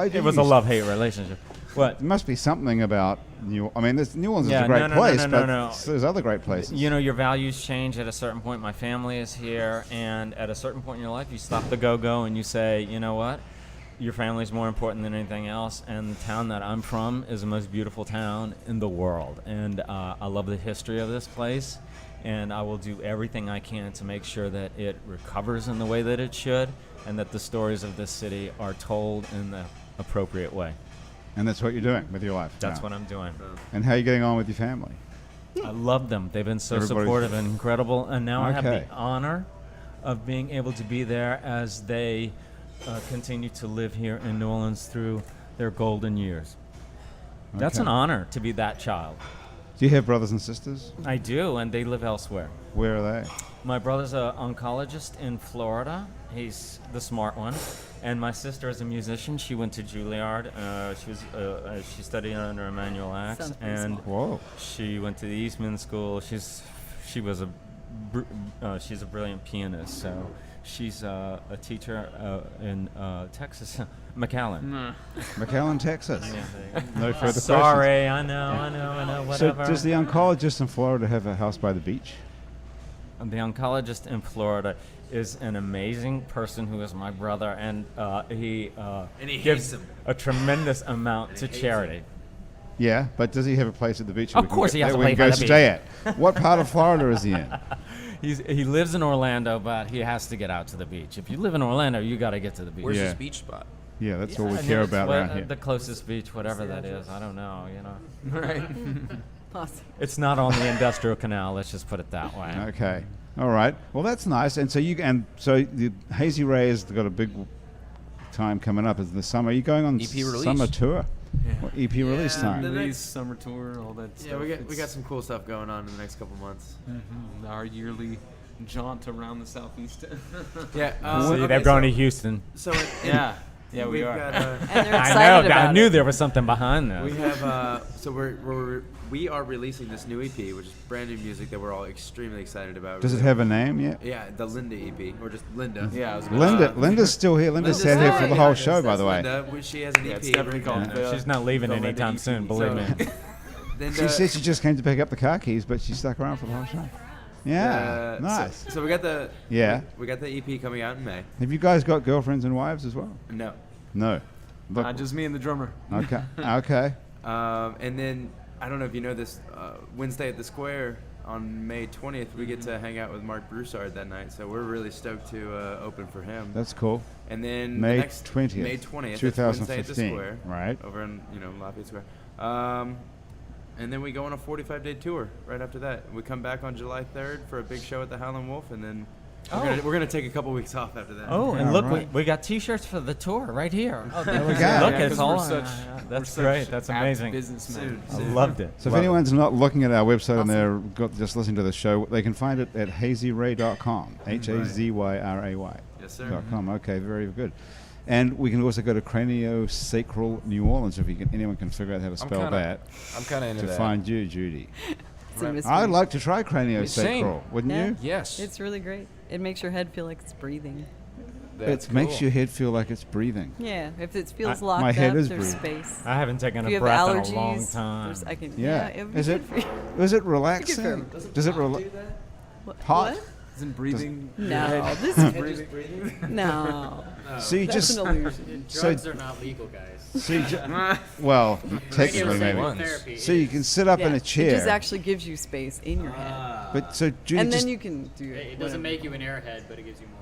do it was you a love-hate relationship. What? There must be something about New Orleans is Yeah, a great no, place, no, but no. there's other great places. You know, your values change at a certain point. My family is here, and at a certain point in your life, you stop the go-go and you say, you know what? Your family is more important than anything else, and the town that I'm from is the most beautiful town in the world. And I love the history of this place, and I will do everything I can to make sure that it recovers in the way that it should, and that the stories of this city are told in the appropriate way. And that's what you're doing with your life. That's now. what I'm doing. And how are you getting on with your family? I love them. They've been so Everybody's- supportive and incredible. And now I have Okay. the honor of being able to be there as they continue to live here in New Orleans through their golden years. That's Okay. an honor to be that child. Do you have brothers and sisters? I do, and they live elsewhere. Where are they? My brother's an oncologist in Florida. He's the smart one. And my sister is a musician. She went to Juilliard. She studied under Emmanuel Axe, Sounds pretty and Whoa. she went to the Eastman School. She's a brilliant pianist. So she's a teacher in Texas, McAllen. McAllen, Texas. Yeah, No further questions. Sorry, I know, So whatever. does the oncologist in Florida have a house by the beach? The oncologist in Florida is an amazing person who is my brother, and he hates gives him. a tremendous amount to charity. Yeah, but does he have a place at the beach? Of course he has a we can place go by the stay at. What part of Florida is he in? He lives in Orlando, but he has to get out to the beach. If you live in Orlando, you got to get to the beach. Where's Yeah. his beach spot? Yeah, that's Yeah, all we I care mean, it's about what- around here. The closest beach, whatever that is, I don't know. You know, Right. Awesome. it's not on the Industrial Canal. Let's just put it that way. Okay. All right. Well, that's nice. And so the Hazy Ray has got a big time coming up in the summer. Are you going on EP release. summer tour? Or EP release time? the Release, next- summer tour, all that stuff. Yeah, we got It's- some cool stuff going on in the next couple months. Our yearly jaunt around the southeast. Yeah. See, okay, they're going to Houston. So yeah, yeah, we we've are. got, And they're I excited know. about I knew it. there was something behind we this. have so we are releasing this new EP, which is brand new music that we're all extremely excited about. Does it have a name yet? Yeah, the Linda EP, or just Linda. Yeah, I was gonna Linda's still here. Linda's sat here for the whole show, by the way. Linda, which she has an Yeah, EP. it's definitely called Yeah. She's not leaving the Linda anytime EP. soon. Believe me. Then She said she just came to pick up the car keys, but she stuck around for the whole show. Yeah, nice. So we got the Yeah. we got the EP coming out in May. Have you guys got girlfriends and wives as well? No. No. Look, Not just me and the drummer. okay. Okay. And then I don't know if you know this. Wednesday at the Square on May 20th, we get to hang out with Mark Broussard that night. So we're really stoked to open for him. That's cool. And then May the next 20th. May 20th, that's Wednesday at the 2015. Square, Right. over in Lafayette Square. And then we go on a 45-day tour right after that. We come back on July 3rd for a big show at the Howlin' Wolf, and then we're gonna take a couple weeks off after that. Oh, and Yeah, look, right. we got T-shirts for the tour right here. Oh, There we go. Look, Yeah, it's 'cause all. we're such- That's we're great. such That's apt amazing. businessmen. I loved it. So if Loved it. anyone's not looking at our website and they're just listening to the show, they can find it at hazyray.com. HAZYRAY. Yes, sir. .com. Okay, very good. And we can also go to Craniosacral New Orleans if anyone can figure out how to spell that I'm kind of into to that. find you, Judy. It's a mystery. I'd like to try Same. craniosacral, wouldn't Yeah. you? Yes. It's really great. It makes your head feel like it's breathing. That's It makes cool. your head feel like it's breathing. Yeah, if it feels I- locked my head up, is there's breathing. space. I haven't taken If a you have breath allergies, in a long time. I can. Yeah. it would be Is good it? for you. Is it relaxing? Does it relax? What? Hot? What? Isn't breathing? No, this is no. So you That's just an illusion. so, Drugs are not legal, guys. so you well, technically maybe. ones. Therapy. So you can sit up in a It chair. just actually gives you space in your head, But so Judy and just then you can do It it. doesn't make you an airhead, but it gives you more.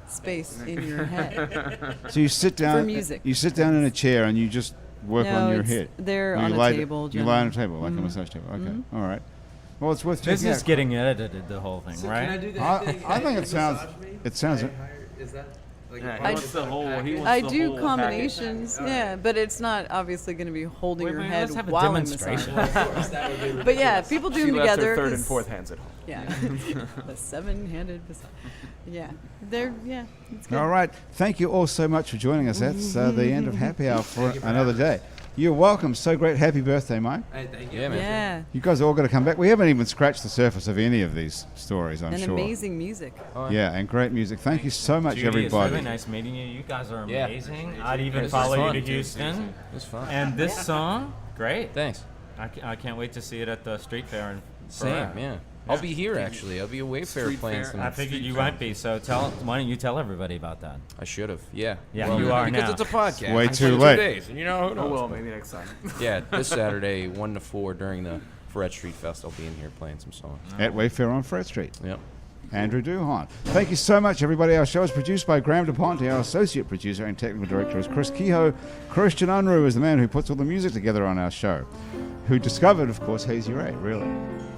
Space in your head. so you sit down For music. You sit down in a chair and you just work No, on your it's- head. they're Or you on a lie- table, You lie on a generally. table like a massage table. Okay, all right. Well, it's worth This checking is out. getting edited, the whole thing, right? do I think it sounds. It sounds. Is that? I do combinations, yeah, but it's not obviously going to be holding your head let's have a while I'm demonstration. massaging. But yeah, people do She them left together. her third and 'cause- fourth hands at home. Yeah, the 7-handed massage. Yeah, it's good. All right. Thank you all so much for joining us. That's the end of Happy Hour for another day. You're welcome. So great. Happy birthday, Mike. Hey, thank you. Yeah, man. Yeah, You guys are all got to come back. We haven't even scratched the surface of any of these stories, I'm and sure. amazing music. Yeah, and great music. Thank you so much, Judy, everybody. it's really nice meeting you. You guys are Yeah. amazing. I'd even This was follow fun. you to Houston. It was fun. And this song, great. Thanks. I can't wait to see it at the street fair. Same, yeah. I'll be here, actually. I'll be a Wayfair Street playing fair. some... I figured you might be, so why don't you tell everybody about that? I should have, yeah. Yeah, you are because now. it's a podcast. Way It's too in late. 2 days, and you know who Oh knows. well, maybe next time. Yeah, this Saturday, 1 to 4 during the Fred Street Fest, I'll be in here playing some songs. At Wayfair on Fred Street. Yep. Andrew Duhon. Thank you so much, everybody. Our show is produced by Graham DePonte. Our associate producer and technical director is Chris Kehoe. Christian Unruh is the man who puts all the music together on our show, who discovered, of course, Hazy Ray, really.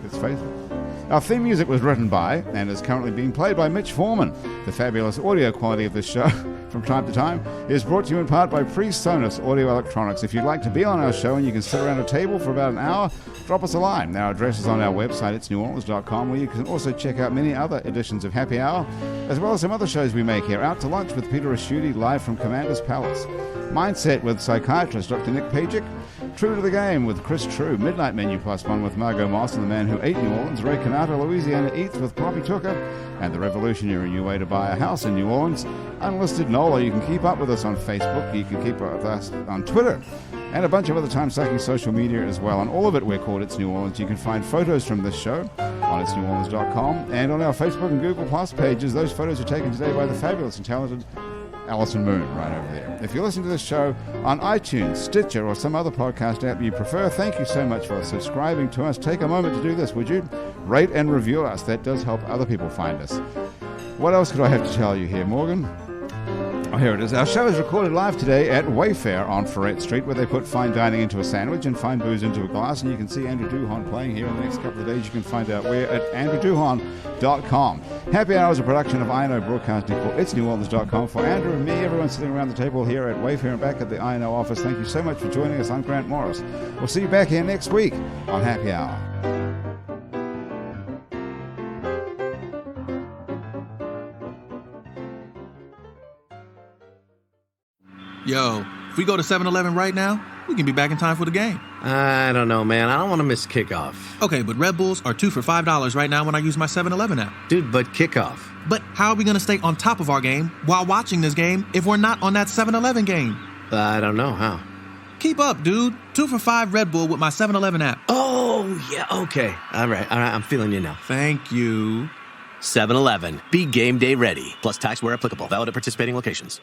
Let's face it. Our theme music was written by and is currently being played by Mitch Foreman. The fabulous audio quality of this show from time to time is brought to you in part by PreSonus Audio Electronics. If you'd like to be on our show and you can sit around a table for about an hour, drop us a line. Our address is on our website, it's neworleans.com, where you can also check out many other editions of Happy Hour, as well as some other shows we make here. Out to Lunch with Peter Raschuti, live from Commander's Palace. Mindset with psychiatrist Dr. Nick Pajic. True to the Game with Chris True. Midnight Menu +1 with Margot Moss and the Man Who Ate New Orleans. Ray Canata, Louisiana Eats with Poppy Tooker. And The Revolutionary New Way to Buy a House in New Orleans. Unlisted NOLA. You can keep up with us on Facebook. You can keep up with us on Twitter. And a bunch of other time-sucking social media as well. On all of it, we're called It's New Orleans. You can find photos from this show on itsneworleans.com and on our Facebook and Google Plus pages. Those photos are taken today by the fabulous and talented Alison Moon right over there. If you listen to this show on iTunes, Stitcher, or some other podcast app you prefer, thank you so much for subscribing to us. Take a moment to do this, would you? Rate and review us. That does help other people find us. What else could I have to tell you here, Morgan? Oh, here it is. Our show is recorded live today at Wayfair on Ferret Street, where they put fine dining into a sandwich and fine booze into a glass. And you can see Andrew Duhon playing here in the next couple of days. You can find out where at andrewduhon.com. Happy Hour is a production of INO Broadcasting for itsneworleans.com. For Andrew and me, everyone sitting around the table here at Wayfair and back at the INO office, thank you so much for joining us. I'm Grant Morris. We'll see you back here next week on Happy Hour. Yo, if we go to 7-Eleven right now, we can be back in time for the game. I don't know, man. I don't want to miss kickoff. Okay, but Red Bulls are 2 for $5 right now when I use my 7-Eleven app. Dude, but kickoff. But how are we going to stay on top of our game while watching this game if we're not on that 7-Eleven game? I don't know how. Keep up, dude. 2 for $5 Red Bull with my 7-Eleven app. Oh, yeah, okay. All right, I'm feeling you now. Thank you. 7-Eleven. Be game day ready. Plus tax where applicable. Valid at participating locations.